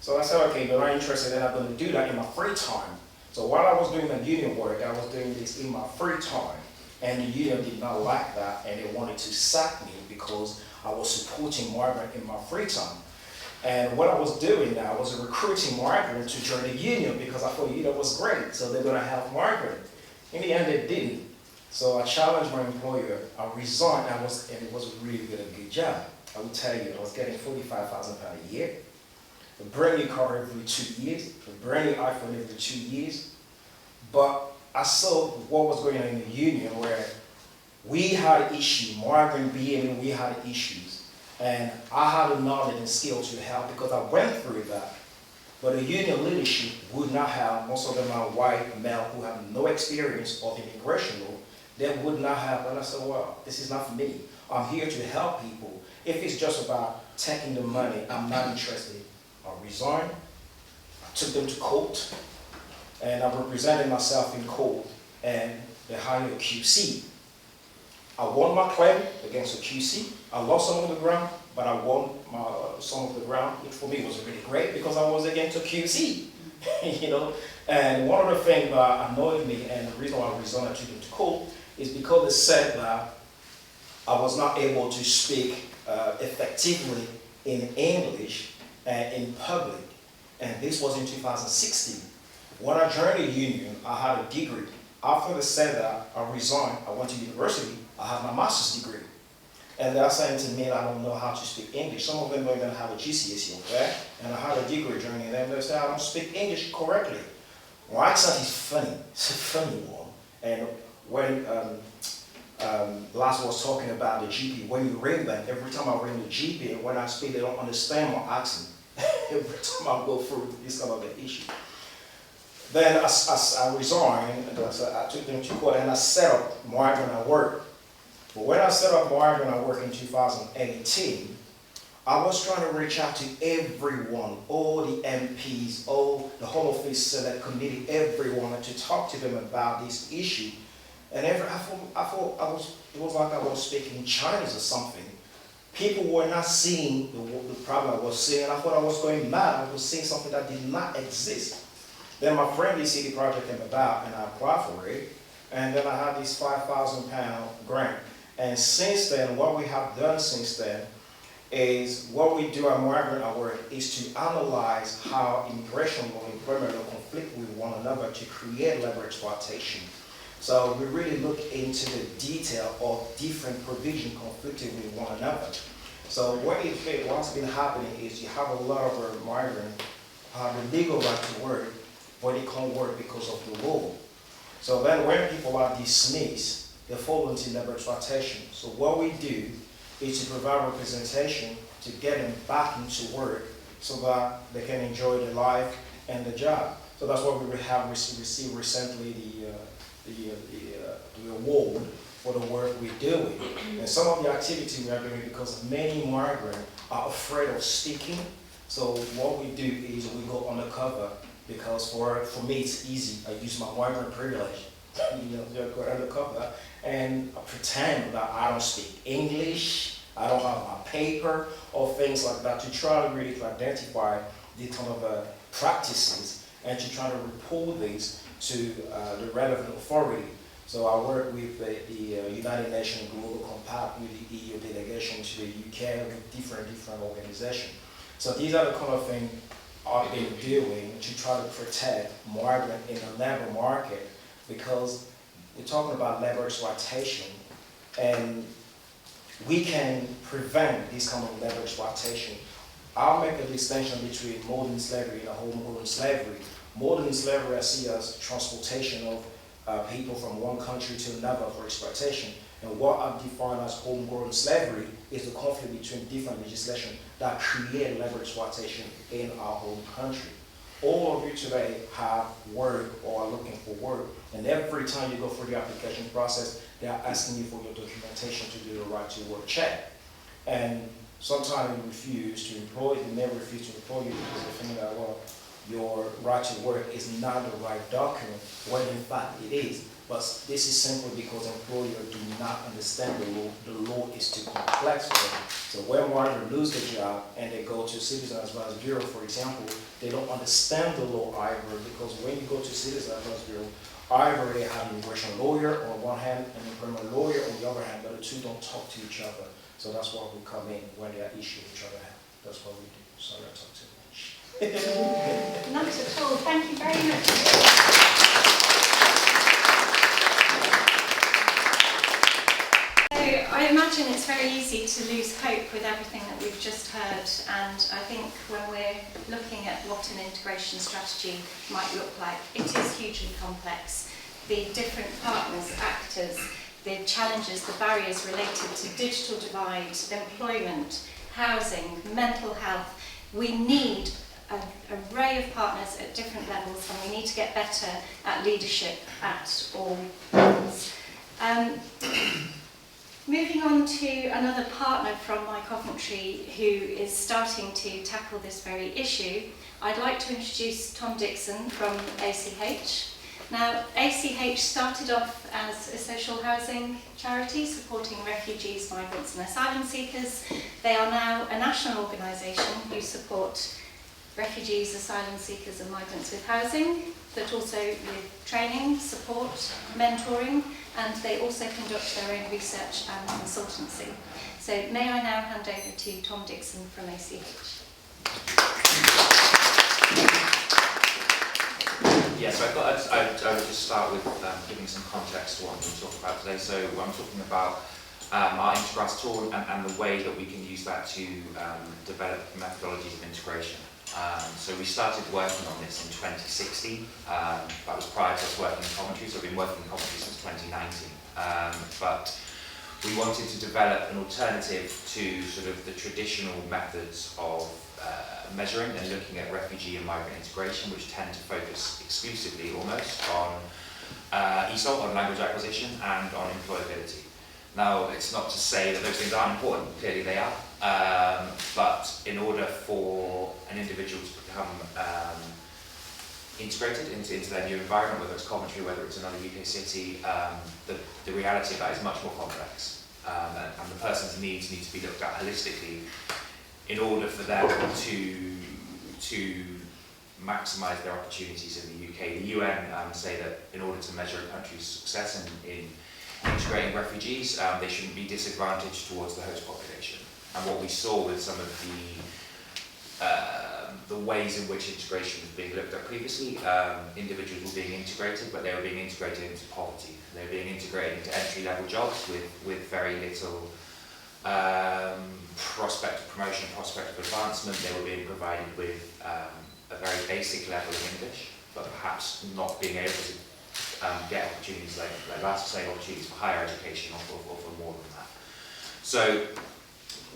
So I said, okay, they're not interested, then I'm going to do that in my free time. So while I was doing the union work, I was doing this in my free time. And the union did not like that, and they wanted to sack me because I was supporting migrants in my free time. And what I was doing now was recruiting migrants to join the union because I thought the union was great, so they're going to help migrants. In the end, they didn't. So I challenged my employer, I resigned, and it was really a good job. I will tell you, I was getting £45,000 a year. A brand new car every 2 years, a brand new iPhone every 2 years. But I saw what was going on in the union where we had an issue, migrant being, we had issues. And I had the knowledge and skill to help because I went through that. But the union leadership would not help. Most of them are white, male, who have no experience of immigration law. they would not have. And I said, well, this is not for me. I'm here to help people. If it's just about taking the money, I'm not interested. I resigned. I took them to court, and I represented myself in court, and they hired a QC. I won my claim against the QC. I lost some of the ground, but I won some of the ground, which for me was really great because I was against a QC, you know. And one of the things that annoyed me, and the reason why I resigned and took them to court, is because they said that I was not able to speak effectively in English in public. And this was in 2016. When I joined the union, I had a degree. After they said that, I resigned, I went to university, I have my master's degree. And they're saying to me, I don't know how to speak English. Some of them don't even have a GCSE, okay? And I had a degree joining them, they say I don't speak English correctly. My accent is funny, it's a funny one. And when Last was talking about the GP, when you ring them, every time I ring the GP, and when I speak, they don't understand my accent. Every time I go through this kind of an issue. Then I resigned, and I took them to court, and I set up Migrant at Work. But when I set up Migrant at Work in 2018, I was trying to reach out to everyone, all the MPs, all the Home Office Select Committee, everyone, and to talk to them about this issue. And I thought it was like I was speaking Chinese or something. People were not seeing the problem I was seeing. I thought I was going mad. I was seeing something that did not exist. Then my friendly city project came about, and I applied for it. And then I had this £5,000 grant. And since then, what we have done since then is what we do at Migrant at Work is to analyze how immigration law and employment law conflict with one another to create labor exploitation. So we really look into the detail of different provisions conflicting with one another. So what's been happening is you have a lot of migrants have the legal right to work, but they can't work because of the law. So then when people are dismissed, they fall into labor exploitation. So what we do is to provide representation to get them back into work so that they can enjoy their life and the job. So that's what we have received recently the award for the work we're doing. And some of the activity we are doing because many migrants are afraid of speaking. So what we do is we go undercover because for me it's easy. I use my migrant privilege, go undercover and pretend that I don't speak English, I don't have my paper or things like that to try to really identify the kind of practices and to try to report these to the relevant authority. So I work with the United Nations Global Compact, with the EU delegation to the UK, with different organizations. So these are the kind of things I've been doing to try to protect migrants in the labor market, because we're talking about labor exploitation, and we can prevent this kind of labor exploitation. I'll make a distinction between modern slavery and homegrown slavery. Modern slavery I see as transportation of people from one country to another for exploitation. And what I've defined as homegrown slavery is the conflict between different legislation that create labor exploitation in our home country. All of you today have work or are looking for work, and every time you go through the application process, they are asking you for your documentation to do the right to work check. And sometimes you refuse to employ, they may refuse to employ you because they think that, well, your right to work is not the right document, when in fact it is. But this is simply because employers do not understand the law. The law is too complex for them. So when migrants lose their job and they go to Citizen Advice Bureau, for example, they don't understand the law either, because when you go to Citizen Advice Bureau, either they have an immigration lawyer on one hand and an employment lawyer on the other hand, but the two don't talk to each other. So that's why we come in when they are issuing each other hand. That's what we do. Sorry I talked too much. Not at all. Thank you very much. I imagine it's very easy to lose hope with everything that we've just heard, and I think when we're looking at what an integration strategy might look like, it is hugely complex. The different partners, actors, the challenges, the barriers related to digital divide, employment, housing, mental health. We need an array of partners at different levels, and we need to get better at leadership at all levels. Moving on to another partner from my Coventry who is starting to tackle this very issue, I'd like to introduce Tom Dixon from ACH. Now, ACH started off as a social housing charity supporting refugees, migrants and asylum seekers. They are now a national organisation who support refugees, asylum seekers and migrants with housing, but also with training, support, mentoring, and they also conduct their own research and consultancy. So may I now hand over to Tom Dixon from ACH. Yeah, so I thought I would just start with giving some context to what I'm going to talk about today. So I'm talking about our Integrate tool and the way that we can use that to develop methodologies of integration. So we started working on this in 2016. That was prior to us working in Coventry, so I've been working in Coventry since 2019. But we wanted to develop an alternative to sort of the traditional methods of measuring and looking at refugee and migrant integration, which tend to focus exclusively almost on ESOL, on language acquisition, and on employability. Now, it's not to say that those things aren't important, clearly they are, but in order for an individual to become integrated into their new environment, whether it's Coventry, whether it's another UK city, the reality of that is much more complex. And the person's needs need to be looked at holistically in order for them to maximise their opportunities in the UK. The UN say that in order to measure a country's success in integrating refugees, they shouldn't be disadvantaged towards the host population. And what we saw with some of the ways in which integration was being looked at previously, individuals were being integrated, but they were being integrated into poverty. They were being integrated into entry-level jobs with very little prospect of promotion, prospect of advancement. They were being provided with a very basic level of English, but perhaps not being able to get opportunities like same opportunities for higher education or for more than that. So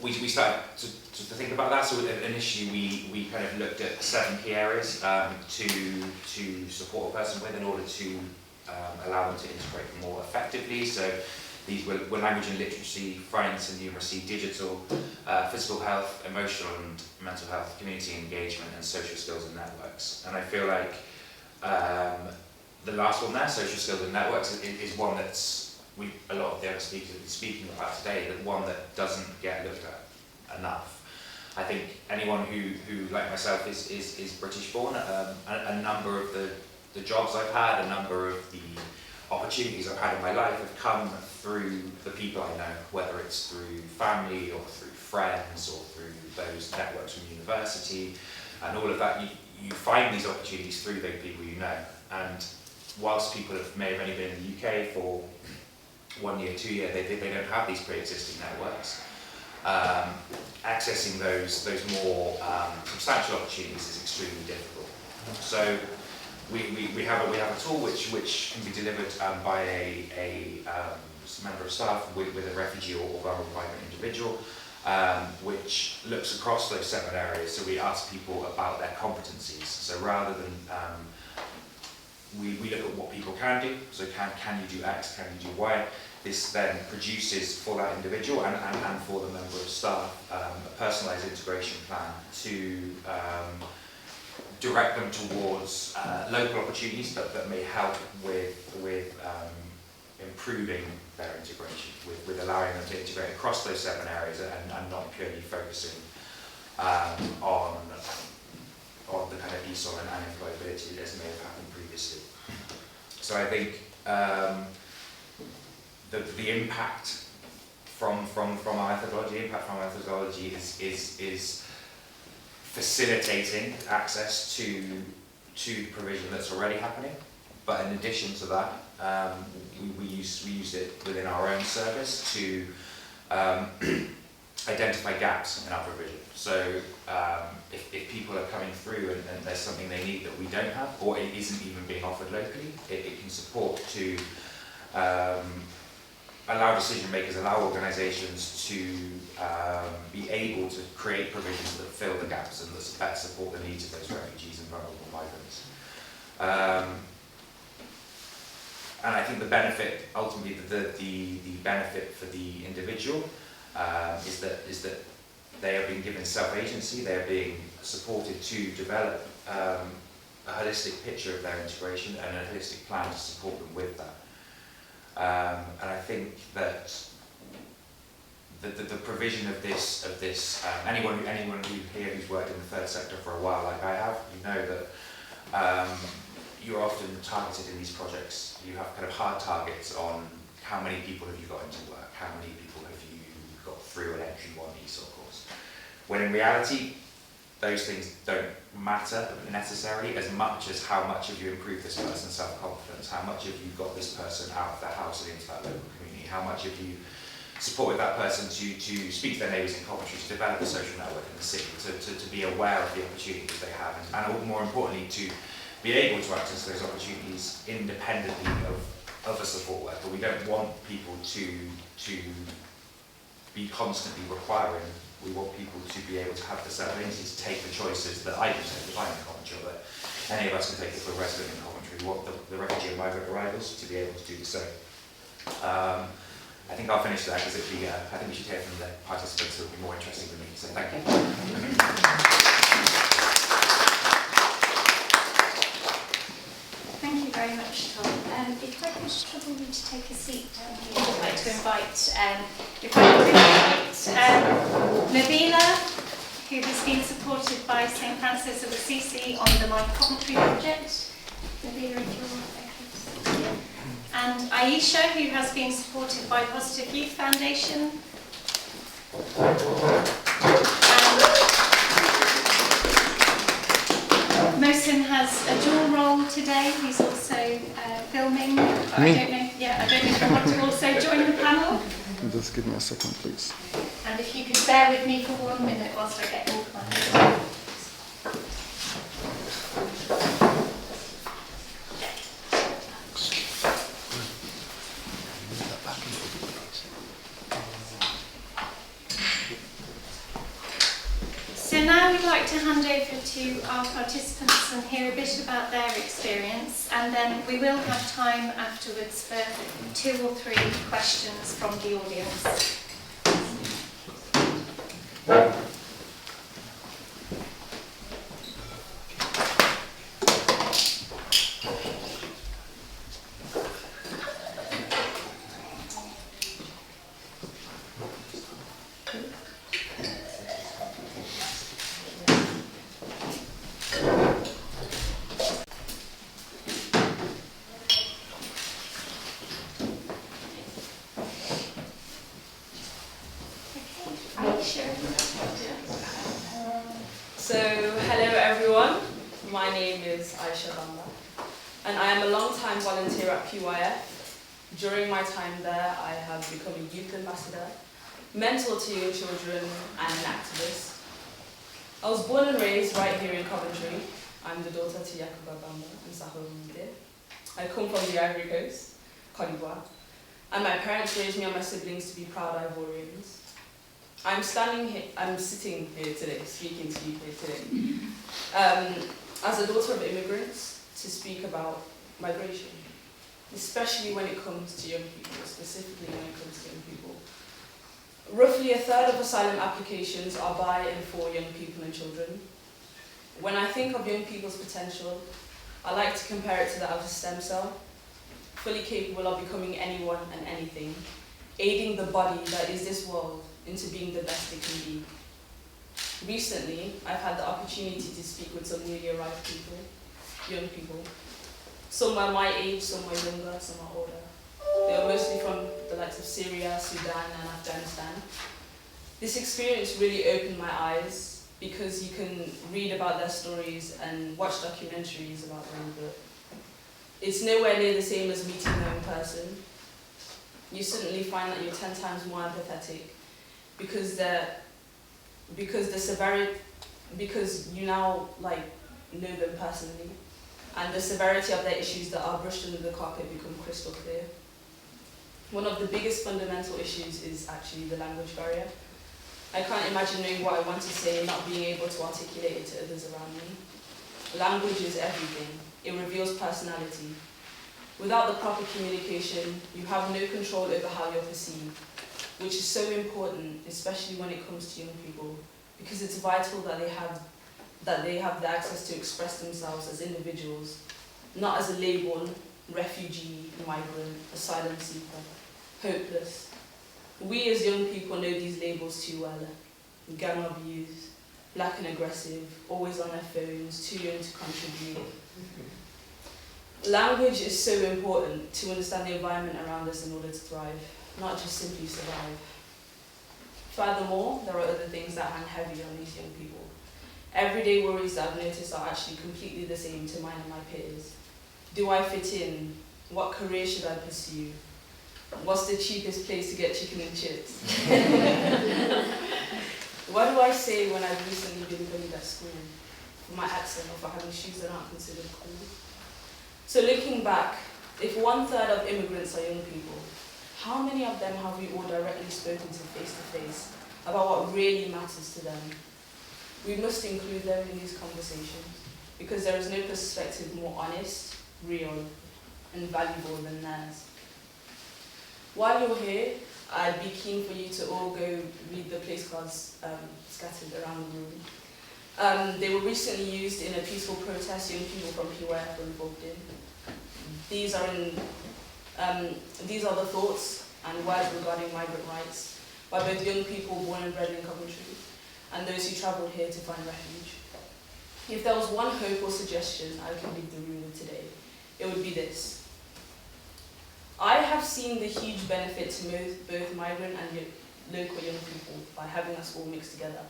we started to think about that. So initially we kind of looked at 7 key areas to support a person with in order to allow them to integrate more effectively. So these were language and literacy, finance and numeracy, digital, physical health, emotional and mental health, community engagement, and social skills and networks. And I feel like the last one there, social skills and networks, is one that's a lot of the other speakers have been speaking about today, that one that doesn't get looked at enough. I think anyone who like myself, is British born. A number of the jobs I've had, a number of the opportunities I've had in my life have come through the people I know, whether it's through family or through friends or through those networks from university and all of that. You find these opportunities through those people you know. And whilst people may have only been in the UK for 1 year, 2 years, they don't have these pre-existing networks. Accessing those more substantial opportunities is extremely difficult. So we have a tool which can be delivered by a member of staff with a refugee or vulnerable migrant individual, which looks across those 7 areas. So we ask people about their competencies. So rather than we look at what people can do. So can you do X? Can you do Y? This then produces for that individual and for the member of staff a personalised integration plan to direct them towards local opportunities that may help with improving their integration, with allowing them to integrate across those 7 areas and not purely focusing on the kind of ESOL and employability as may have happened previously. So I think the impact from our methodology, is facilitating access to provision that's already happening. But in addition to that, we use it within our own service to identify gaps in our provision. So if people are coming through and there's something they need that we don't have, or it isn't even being offered locally, it can support to allow decision makers, allow organisations to be able to create provisions that fill the gaps and that better support the needs of those refugees and vulnerable migrants. I think the benefit, ultimately, the benefit for the individual is that they are being given self-agency, they are being supported to develop a holistic picture of their integration and a holistic plan to support them with that. And I think that the provision of this anyone who here who's worked in the third sector for a while, like I have, you know that you're often targeted in these projects. You have kind of hard targets on how many people have you got into work, how many people have you got through an entry 1 ESOL course. When in reality, those things don't matter necessarily as much as how much have you improved this person's self-confidence, how much have you got this person out of their house and into that local community, how much have you supported that person to speak to their neighbours in Coventry, to develop a social network in the city, to be aware of the opportunities they have, and more importantly, to be able to access those opportunities independently of a support worker. We don't want people to be constantly requiring. We want people to be able to have the self-agency to take the choices that I can take if I'm in Coventry, or that any of us can take if we're resident in Coventry. We want the refugee and migrant arrivals to be able to do the same. I think I'll finish there because I think we should hear from the participants who will be more interested than me. So thank you. Thank you very much, Tom. If I could trouble you to take a seat down here, I'd like to invite, Nabila, who has been supported by St Francis of Assisi on the My Coventry project. Nabila, if you're okay. And Aisha, who has been supported by Positive Youth Foundation. Mohsin has a dual role today. He's also filming. I don't know if you want to also join the panel. Just give me a second, please. And if you could bear with me for 1 minute whilst I get organised. So now we'd like to hand over to our participants and hear a bit about their experience, and then we will have time afterwards for 2 or 3 questions from the audience. So, hello everyone, my name is Aisha, and I am a long-time volunteer at PYF. During my time there, I have become a youth ambassador, mentor to young children, and an activist. I was born and raised right here in Coventry. I'm the daughter to Yakuba Bamba and Sahoro Mide. I come from the Ivory Coast, Côte d'Ivoire, and my parents raised me and my siblings to be proud Ivorians. I'm sitting here today, speaking to you here today, as a daughter of immigrants, to speak about migration, especially when it comes to young people, specifically when it comes to young people. Roughly a third of asylum applications are by and for young people and children. When I think of young people's potential, I like to compare it to that of a stem cell, fully capable of becoming anyone and anything, aiding the body that is this world into being the best it can be. Recently, I've had the opportunity to speak with some newly arrived people, young people. Some are my age, some are younger, some are older. They are mostly from the likes of Syria, Sudan, and Afghanistan. This experience really opened my eyes because you can read about their stories and watch documentaries about them, but it's nowhere near the same as meeting them in person. You suddenly find that you're 10 times more empathetic because you now know them personally, and the severity of their issues that are brushed under the carpet become crystal clear. One of the biggest fundamental issues is actually the language barrier. I can't imagine knowing what I want to say and not being able to articulate it to others around me. Language is everything. It reveals personality. Without the proper communication, you have no control over how you're perceived, which is so important, especially when it comes to young people, because it's vital that they have the access to express themselves as individuals, not as a label: refugee, migrant, asylum seeker, hopeless. We as young people know these labels too well. Gang abuse, black and aggressive, always on their phones, too young to contribute. Language is so important to understand the environment around us in order to thrive, not just simply survive. Furthermore, there are other things that hang heavy on these young people. Everyday worries that I've noticed are actually completely the same to mine and my peers. Do I fit in? What career should I pursue? What's the cheapest place to get chicken and chips? What do I say when I've recently been bullied at school for my accent or for having shoes that aren't considered cool? So looking back, if 1/3 of immigrants are young people, how many of them have we all directly spoken to face about what really matters to them? We must include them in these conversations because there is no perspective more honest, real, and valuable than theirs. While you're here, I'd be keen for you to all go read the place cards scattered around the room. They were recently used in a peaceful protest young people from PYF were involved in. These are the thoughts and words regarding migrant rights by both young people born and bred in Coventry and those who travelled here to find refuge. If there was one hope or suggestion I could leave the room with today, it would be this. I have seen the huge benefit to both migrant and local young people by having us all mixed together.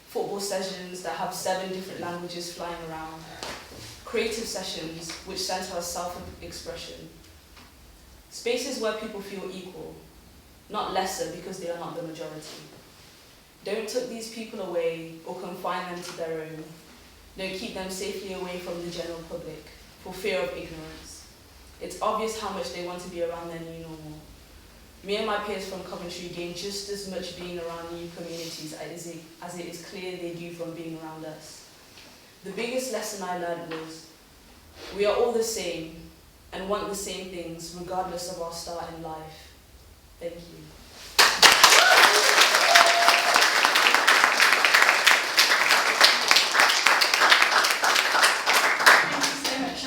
Football sessions that have 7 different languages flying around, creative sessions which centre self-expression, spaces where people feel equal, not lesser because they are not the majority. Don't tuck these people away or confine them to their own. Don't keep them safely away from the general public for fear of ignorance. It's obvious how much they want to be around their new normal. Me and my peers from Coventry gain just as much being around new communities as it is clear they do from being around us. The biggest lesson I learned was, we are all the same and want the same things regardless of our start in life. Thank you.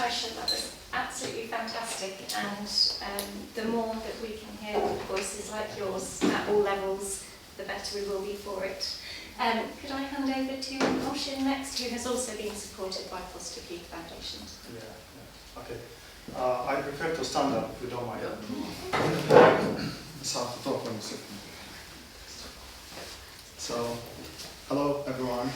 Aisha, that was absolutely fantastic, and the more that we can hear voices like yours at all levels, the better we will be for it. Could I hand over to Oshin next, who has also been supported by Foster Peak Foundation? Yeah. Okay. I prefer to stand up if you don't mind. So I have to talk 1 second. So, hello everyone.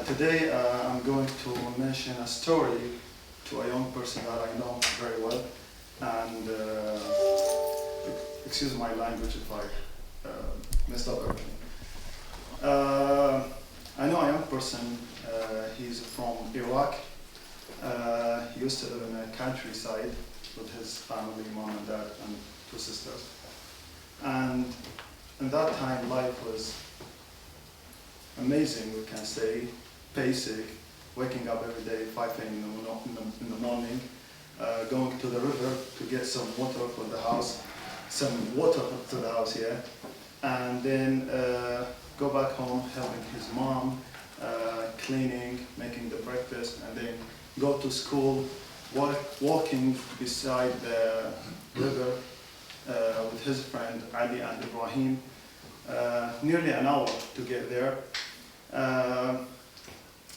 Today I'm going to mention a story to a young person that I know very well, and excuse my language if I messed up everything. I know a young person, he's from Iraq. He used to live in a countryside with his family, mom and dad and 2 sisters. And in that time life was amazing, we can say, basic, waking up every day at 5 a.m. in the morning, going to the river to get some water for the house, here, and then go back home helping his mom, cleaning, making the breakfast, and then go to school, walking beside the river with his friend Ali and Ibrahim, nearly an hour to get there.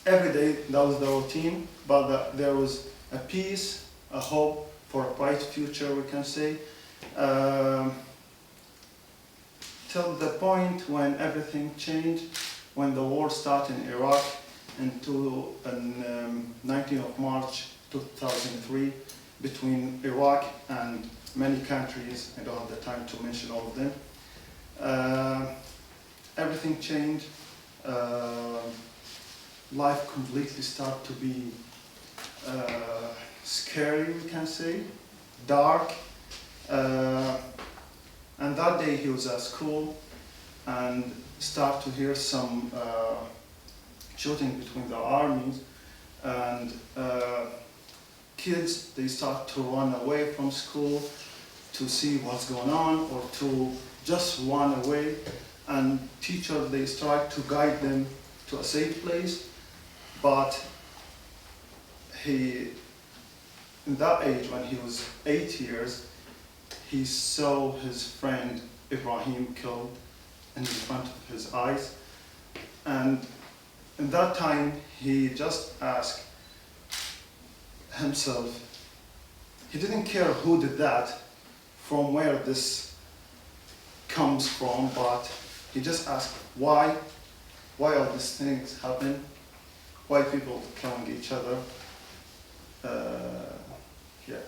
Every day that was the routine, but there was a peace, a hope for a bright future, we can say, till the point when everything changed, when the war started in Iraq on 19th of March 2003, between Iraq and many countries. I don't have the time to mention all of them. Everything changed. Life completely started to be scary, we can say, dark. And that day he was at school and started to hear some kids, they start to run away from school to see what's going on, or to just run away. And teachers, they start to guide them to a safe place. But he, in that age, when he was 8 years, he saw his friend Ibrahim killed in front of his eyes. And in that time, he just asked himself, he didn't care who did that, from where this comes from, but he just asked, why all these things happen? Why people killing each other? Yeah.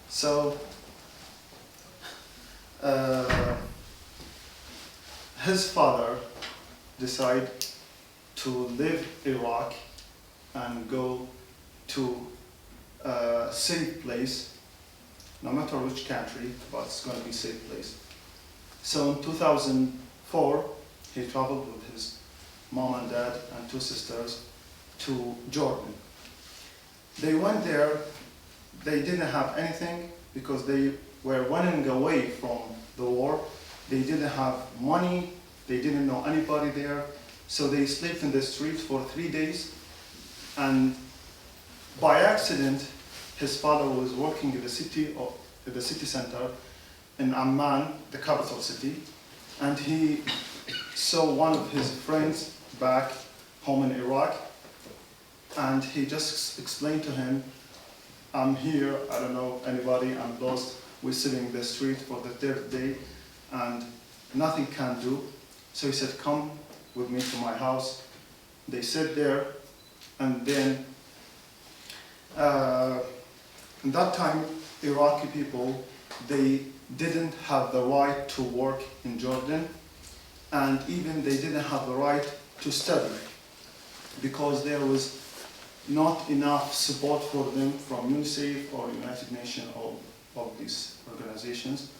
So, his father decided to leave Iraq and go to a safe place, no matter which country, but it's going to be a safe place. So in 2004, he traveled with his mom and dad and 2 sisters to Jordan. They went there, they didn't have anything because they were running away from the war. They didn't have money, they didn't know anybody there, so they slept in the streets for 3 days. And by accident, his father was working in the city center in Amman, the capital city, and he saw one of his friends back home in Iraq, and he just explained to him, I'm here, I don't know anybody, I'm lost, we're sitting in the street for the 3rd day, and nothing can do. So he said, come with me to my house. They sat there, and then in that time, Iraqi people, they didn't have the right to work in Jordan, and even they didn't have the right to study because there was not enough support for them from UNICEF or United Nations or of these organizations.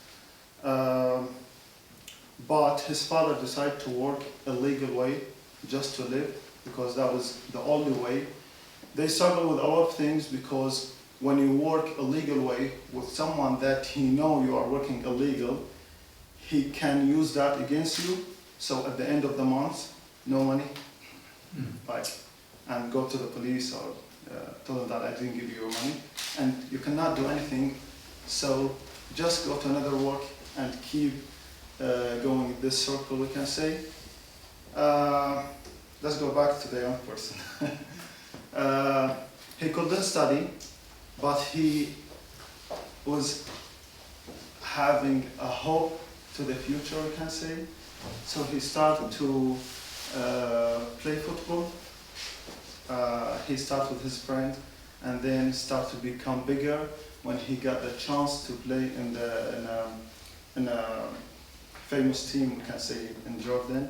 But his father decided to work a legal way just to live because that was the only way. They struggle with a lot of things because when you work a legal way with someone that he know you are working illegal, he can use that against you. So at the end of the month, no money, and go to the police or tell them that I didn't give you your money, and you cannot do anything. So just go to another work and keep going this circle, we can say. Let's go back to the young person. He couldn't study, but he was having a hope to the future, we can say. So he started to play football. He started with his friend and then started to become bigger when he got the chance to play in a famous team, we can say, in Jordan.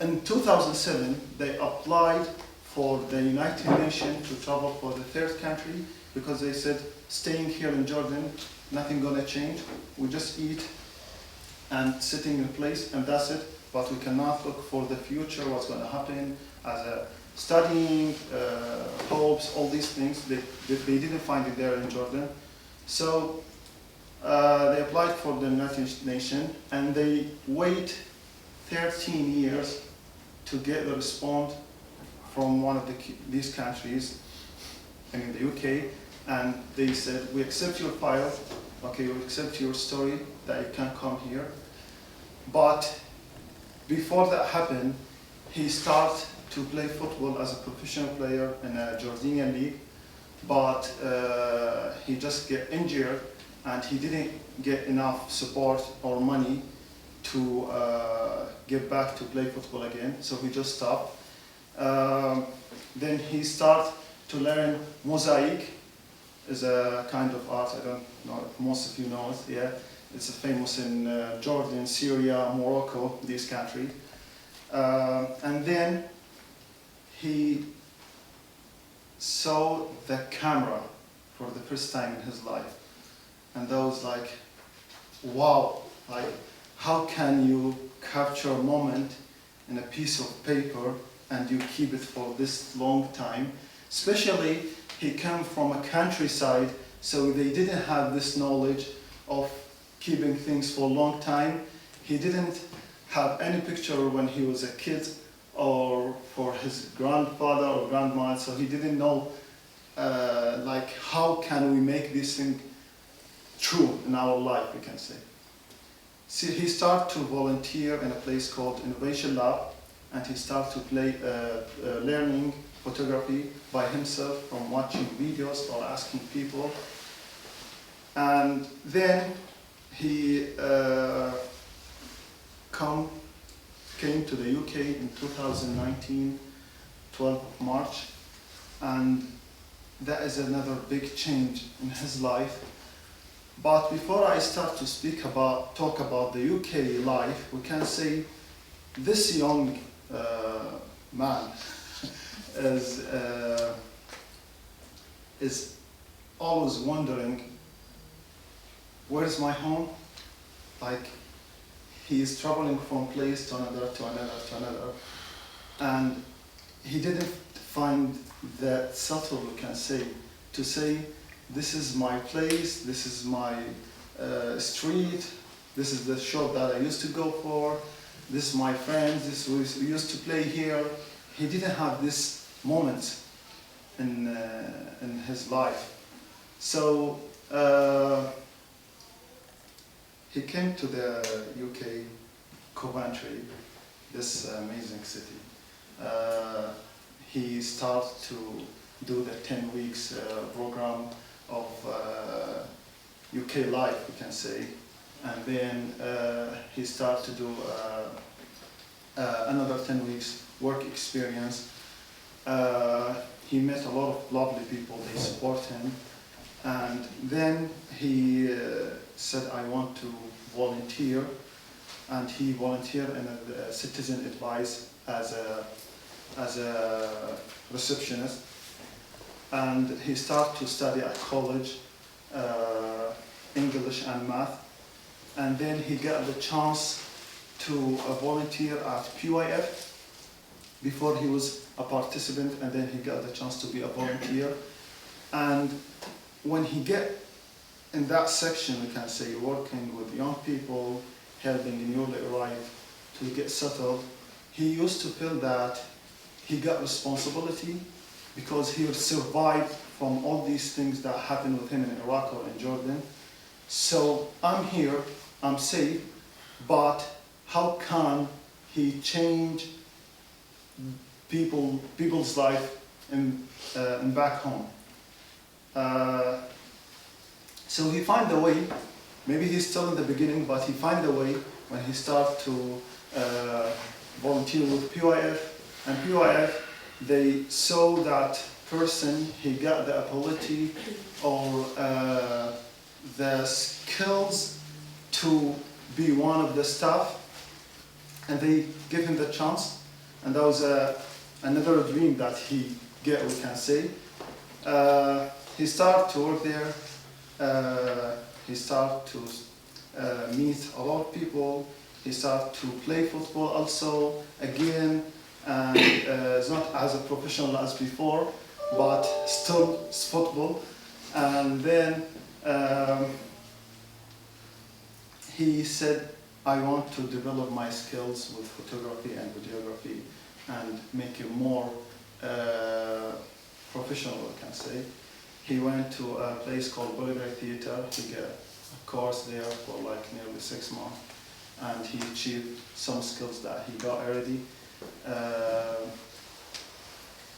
In 2007, they applied for the United Nations to travel for the 3rd country because they said, staying here in Jordan, nothing gonna change. We just eat and sitting in place and that's it. But we cannot look for the future, what's gonna happen as a studying, hopes, all these things. They didn't find it there in Jordan. So they applied for the United Nations and they wait 13 years to get the response from one of these countries, in the UK, and they said, we accept your file, okay, we accept your story that you can come here. But before that happened, he started to play football as a professional player in a Jordanian league, but he just got injured and he didn't get enough support or money to get back to play football again, so he just stopped. Then he started to learn mosaic, is a kind of art, I don't know if most of you know it, yeah. It's famous in Jordan, Syria, Morocco, these countries. And then he saw the camera for the first time in his life. And that was like, wow, like how can you capture a moment in a piece of paper and you keep it for this long time? Especially, he came from a countryside, so they didn't have this knowledge of keeping things for a long time. He didn't have any picture when he was a kid or for his grandfather or grandmother, so he didn't know like how can we make this thing true in our life, we can say. So he started to volunteer in a place called Innovation Lab, and he started to learning photography by himself from watching videos or asking people. And then he came to the UK in 2019, 12th of March, and that is another big change in his life. But before I start to talk about the UK life, we can say this young man is always wondering, where's my home? Like, he is traveling from place to another, to another, to another, and he didn't find that subtle, we can say, to say, this is my place, this is my street, this is the shop that I used to go for, this is my friends, this we used to play here. He didn't have this moment in his life. So he came to the UK, Coventry, this amazing city. He started to do the 10 weeks program of UK life, we can say. And then he started to do another 10 weeks work experience. He met a lot of lovely people, they support him. And then he said, I want to volunteer. And he volunteered in a citizen advice as a receptionist. And he started to study at college, English and math. And then he got the chance to volunteer at PYF. Before he was a participant, and then he got the chance to be a volunteer. And when he get in that section, we can say, working with young people, helping in newly arrived to get settled, he used to feel that he got responsibility because he survived from all these things that happened with him in Iraq or in Jordan. So I'm here, I'm safe, but how can he change people's life in back home? So he find a way. Maybe he's still in the beginning, but he find a way when he start to volunteer with PYF. And PYF, they saw that person, he got the ability or the skills to be one of the staff, and they give him the chance. And that was another dream that he get, we can say. He started to work there. He started to meet a lot of people. He started to play football also again, and it's not as a professional as before, but still it's football. And then he said, I want to develop my skills with photography and videography and make it more professional, I can say. He went to a place called Bollywood Theatre. He got a course there for like nearly 6 months, and he achieved some skills that he got already.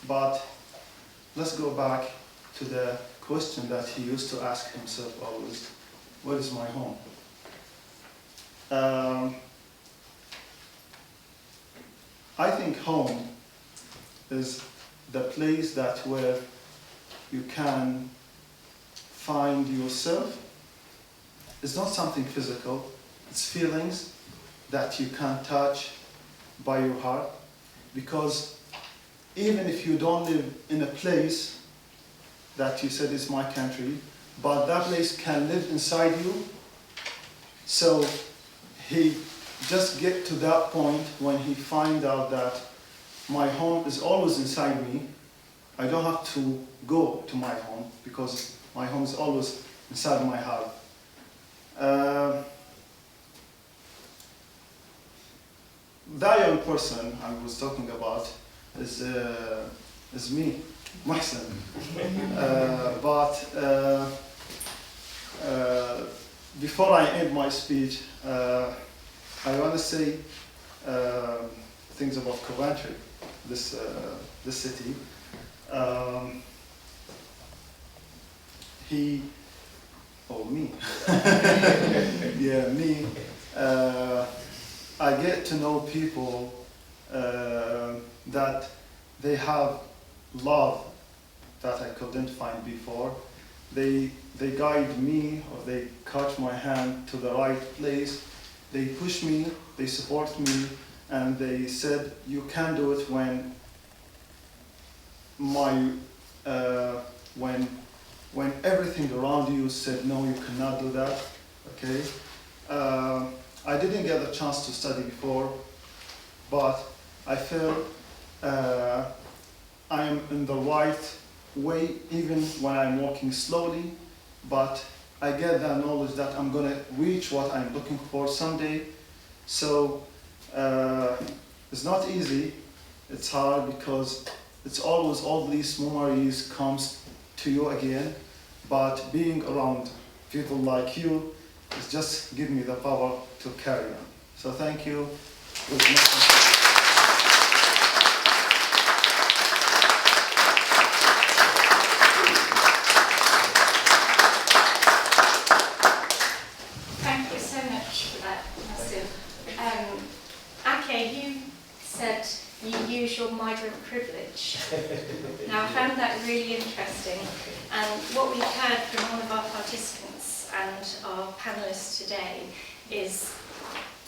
But let's go back to the question that he used to ask himself always, what is my home? I think home is the place that where you can find yourself. It's not something physical, it's feelings that you can touch by your heart, because even if you don't live in a place that you said is my country, but that place can live inside you. So he just get to that point when he find out that my home is always inside me. I don't have to go to my home because my home is always inside my heart. That young person I was talking about is me, my son. Before I end my speech, I want to say things about Coventry, this city. Me. Yeah, me. I get to know people that they have love that I couldn't find before. They guide me, or they catch my hand to the right place. They push me, they support me, and they said, you can do it when when everything around you said, no, you cannot do that, okay? I didn't get the chance to study before, but I feel I am in the right way, even when I'm walking slowly, but I get that knowledge that I'm gonna reach what I'm looking for someday. So it's not easy, it's hard because it's always all these memories comes to you again, but being around people like you is just give me the power to carry on. So thank you. Thank you so much for that, Nassim. Ake, you said you use your migrant privilege. Now, I found that really interesting. And what we've heard from all of our participants and our panellists today is,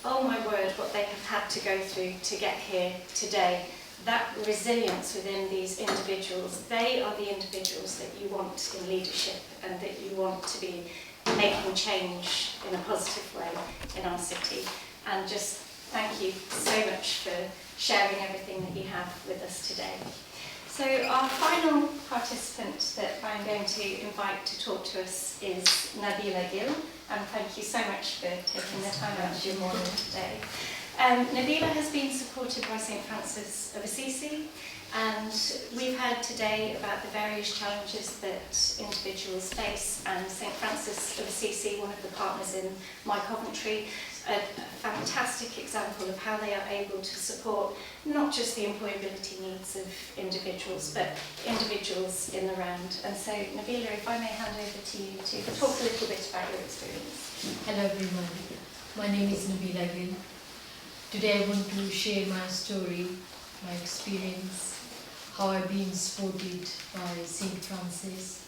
oh my word, what they have had to go through to get here today. That resilience within these individuals, they are the individuals that you want in leadership and that you want to be making change in a positive way in our city. And just thank you so much for sharing everything that you have with us today. So our final participant that I'm going to invite to talk to us is Nabila Gill, and thank you so much for taking the time out of your morning today. Nabila has been supported by St Francis of Assisi, and we've heard today about the various challenges that individuals face, and St Francis of Assisi, one of the partners in My Coventry, a fantastic example of how they are able to support not just the employability needs of individuals, but individuals in the round. And so, Nabila, if I may hand over to you to talk a little bit about your experience. Hello everyone, my name is Nabila Gill. Today I want to share my story, my experience, how I've been supported by St. Francis.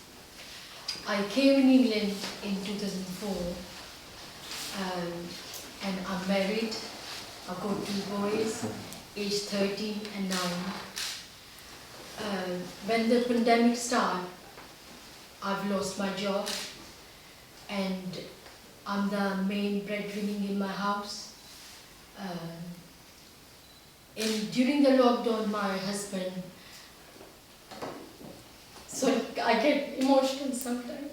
I came in England in 2004 and I'm married. I've got 2 boys, aged 13 and 9. When the pandemic started, I've lost my job and I'm the main breadwinner in my house. During the lockdown, my husband, so I get emotional sometimes.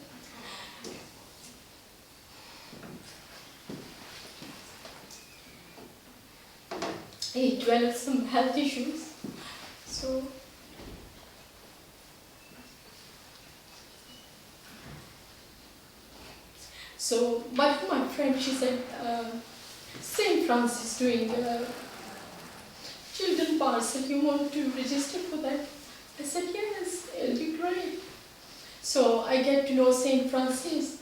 He developed some health issues, so one of my friends, she said, St. Francis doing children parcel, you want to register for that? I said, yes, it'll be great. So I get to know St. Francis.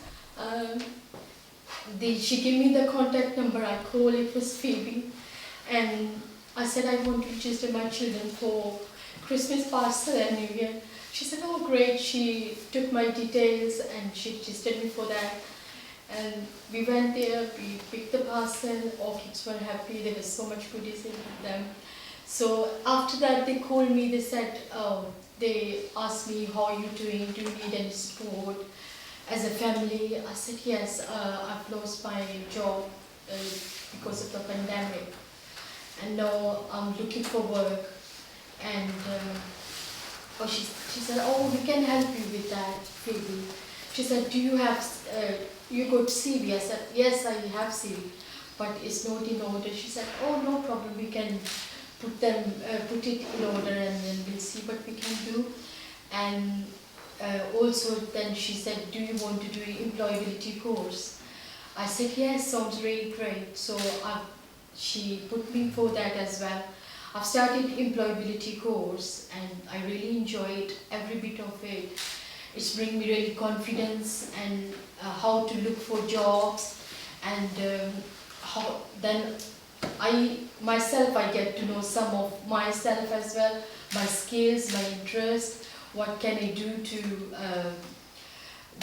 She gave me the contact number, I called, it was Phoebe. And I said, I want to register my children for Christmas parcel and New Year. She said, oh great, she took my details and she registered me for that. And we went there, we picked the parcel, all kids were happy, there was so much goodies in them. So after that they called me, they said, they asked me, how are you doing, do you need any support as a family? I said, yes, I've lost my job because of the pandemic. And now I'm looking for work, and she said, oh, we can help you with that, Phoebe. She said, do you have, you got CV? I said, yes, I have CV, but it's not in order. She said, oh, no problem, we can put it in order and then we'll see what we can do. And also then she said, do you want to do an employability course? I said, yes, sounds really great. So she put me for that as well. I've started employability course and I really enjoyed every bit of it. It's bring me really confidence and how to look for jobs, and how then I get to know some of myself as well, my skills, my interests, what can I do to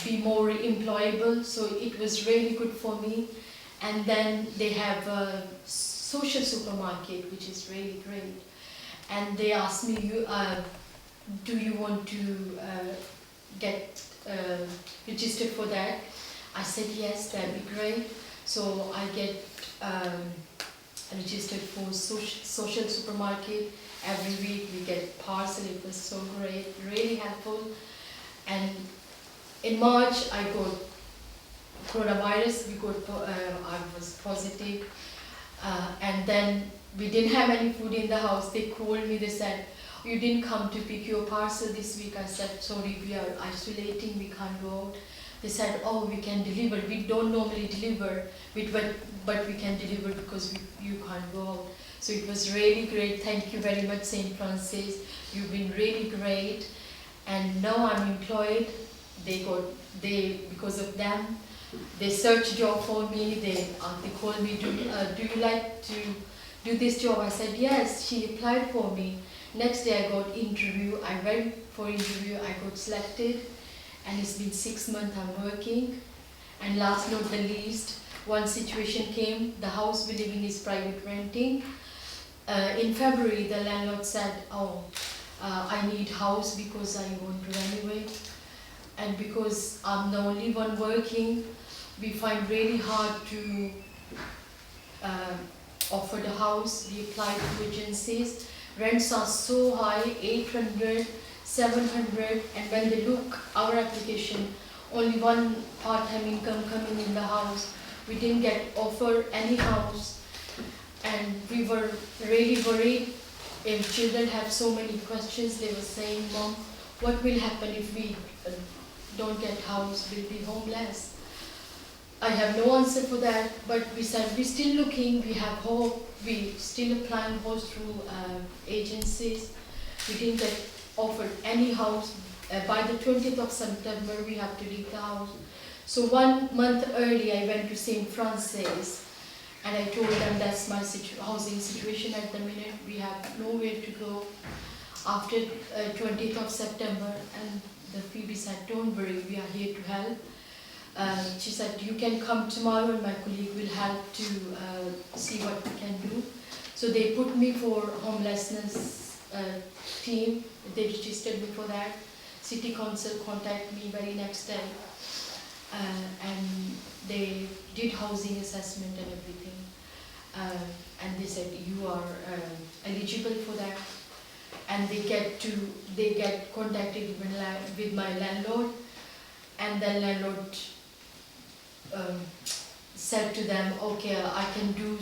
be more employable. So it was really good for me. And then they have a social supermarket, which is really great. And they asked me, do you want to get registered for that? I said yes, that'd be great. So I get registered for social supermarket. Every week we get parcel. It was so great, really helpful. And in March I got coronavirus. I was positive. And then we didn't have any food in the house. They called me, they said, you didn't come to pick your parcel this week. I said, sorry, we are isolating, we can't go out. They said, oh, we can deliver. We don't normally deliver, but we can deliver because you can't go out. So it was really great. Thank you very much, St. Francis. You've been really great. And now I'm employed. Because of them, they searched job for me. They called me, do you like to do this job? I said, yes. She applied for me. Next day I got interview. I went for interview. I got selected. And it's been 6 months I'm working. And last not the least, one situation came. The house we live in is private renting. In February, the landlord said, oh, I need house because I want to renovate. And because I'm the only one working, we find really hard to offer the house. We apply to agencies. Rents are so high, 800, 700, and when they look our application, only one part-time income coming in the house. We didn't get offered any house, and we were really worried. If children have so many questions, they were saying, Mom, what will happen if we don't get house? We'll be homeless. I have no answer for that, but we said we're still looking, we have hope, we still applying house through agencies. We didn't get offered any house. By the 20th of September, we have to leave the house. So 1 month early, I went to St. Francis, and I told them that's my housing situation at the minute. We have nowhere to go after 20th of September, and the Phoebe said, don't worry, we are here to help. She said, you can come tomorrow and my colleague will help to see what we can do. So they put me for homelessness team. They registered me for that. City Council contacted me very next day. And they did housing assessment and everything. And they said, you are eligible for that. And they get contacted with my landlord. And the landlord said to them, okay, I can do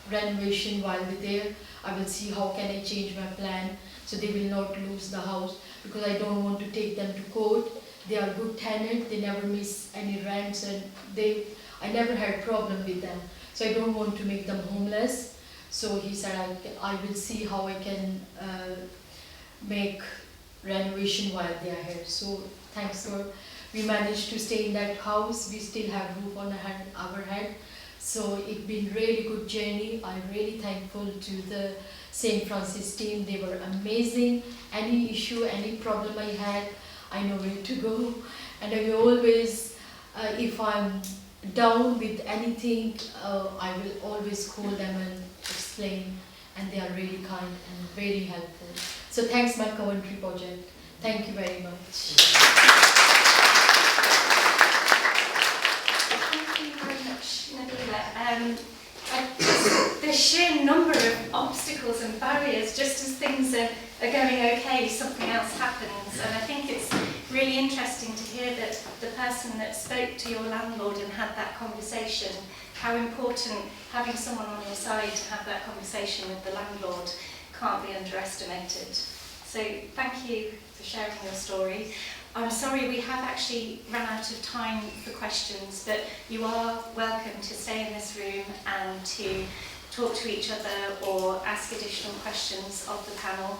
renovation while we're there. I will see how can I change my plan so they will not lose the house, because I don't want to take them to court. They are good tenants, they never miss any rents, and I never had problem with them. So I don't want to make them homeless. So he said, I will see how I can make renovation while they are here. So thanks for, we managed to stay in that house. We still have roof on our head. So it's been really good journey. I'm really thankful to the St. Francis team. They were amazing. Any issue, any problem I had, I know where to go. And I will always, if I'm down with anything, I will always call them and explain. And they are really kind and very helpful. So thanks my Coventry project. Thank you very much. Thank you very much, Nabila. I just the sheer number of obstacles and barriers, just as things are going okay, something else happens. And I think it's really interesting to hear that the person that spoke to your landlord and had that conversation, how important having someone on your side to have that conversation with the landlord can't be underestimated. So thank you for sharing your story. I'm sorry we have actually run out of time for questions, but you are welcome to stay in this room and to talk to each other or ask additional questions of the panel.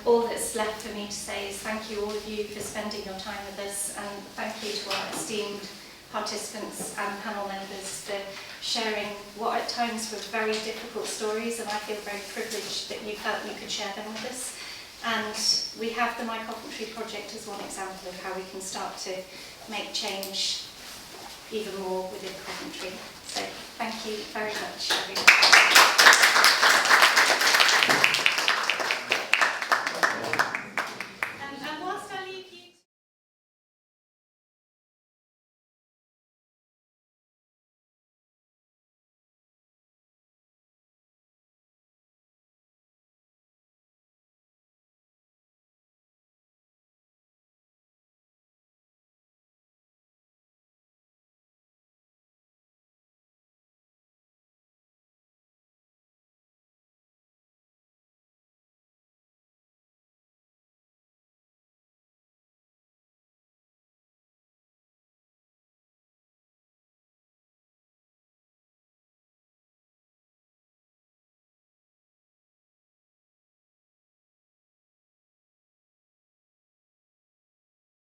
All that's left for me to say is thank you all of you for spending your time with us, and thank you to our esteemed participants and panel members for sharing what at times were very difficult stories, and I feel very privileged that you felt you could share them with us. And we have the My Coventry project as one example of how we can start to make change even more within Coventry. So thank you very much, everyone.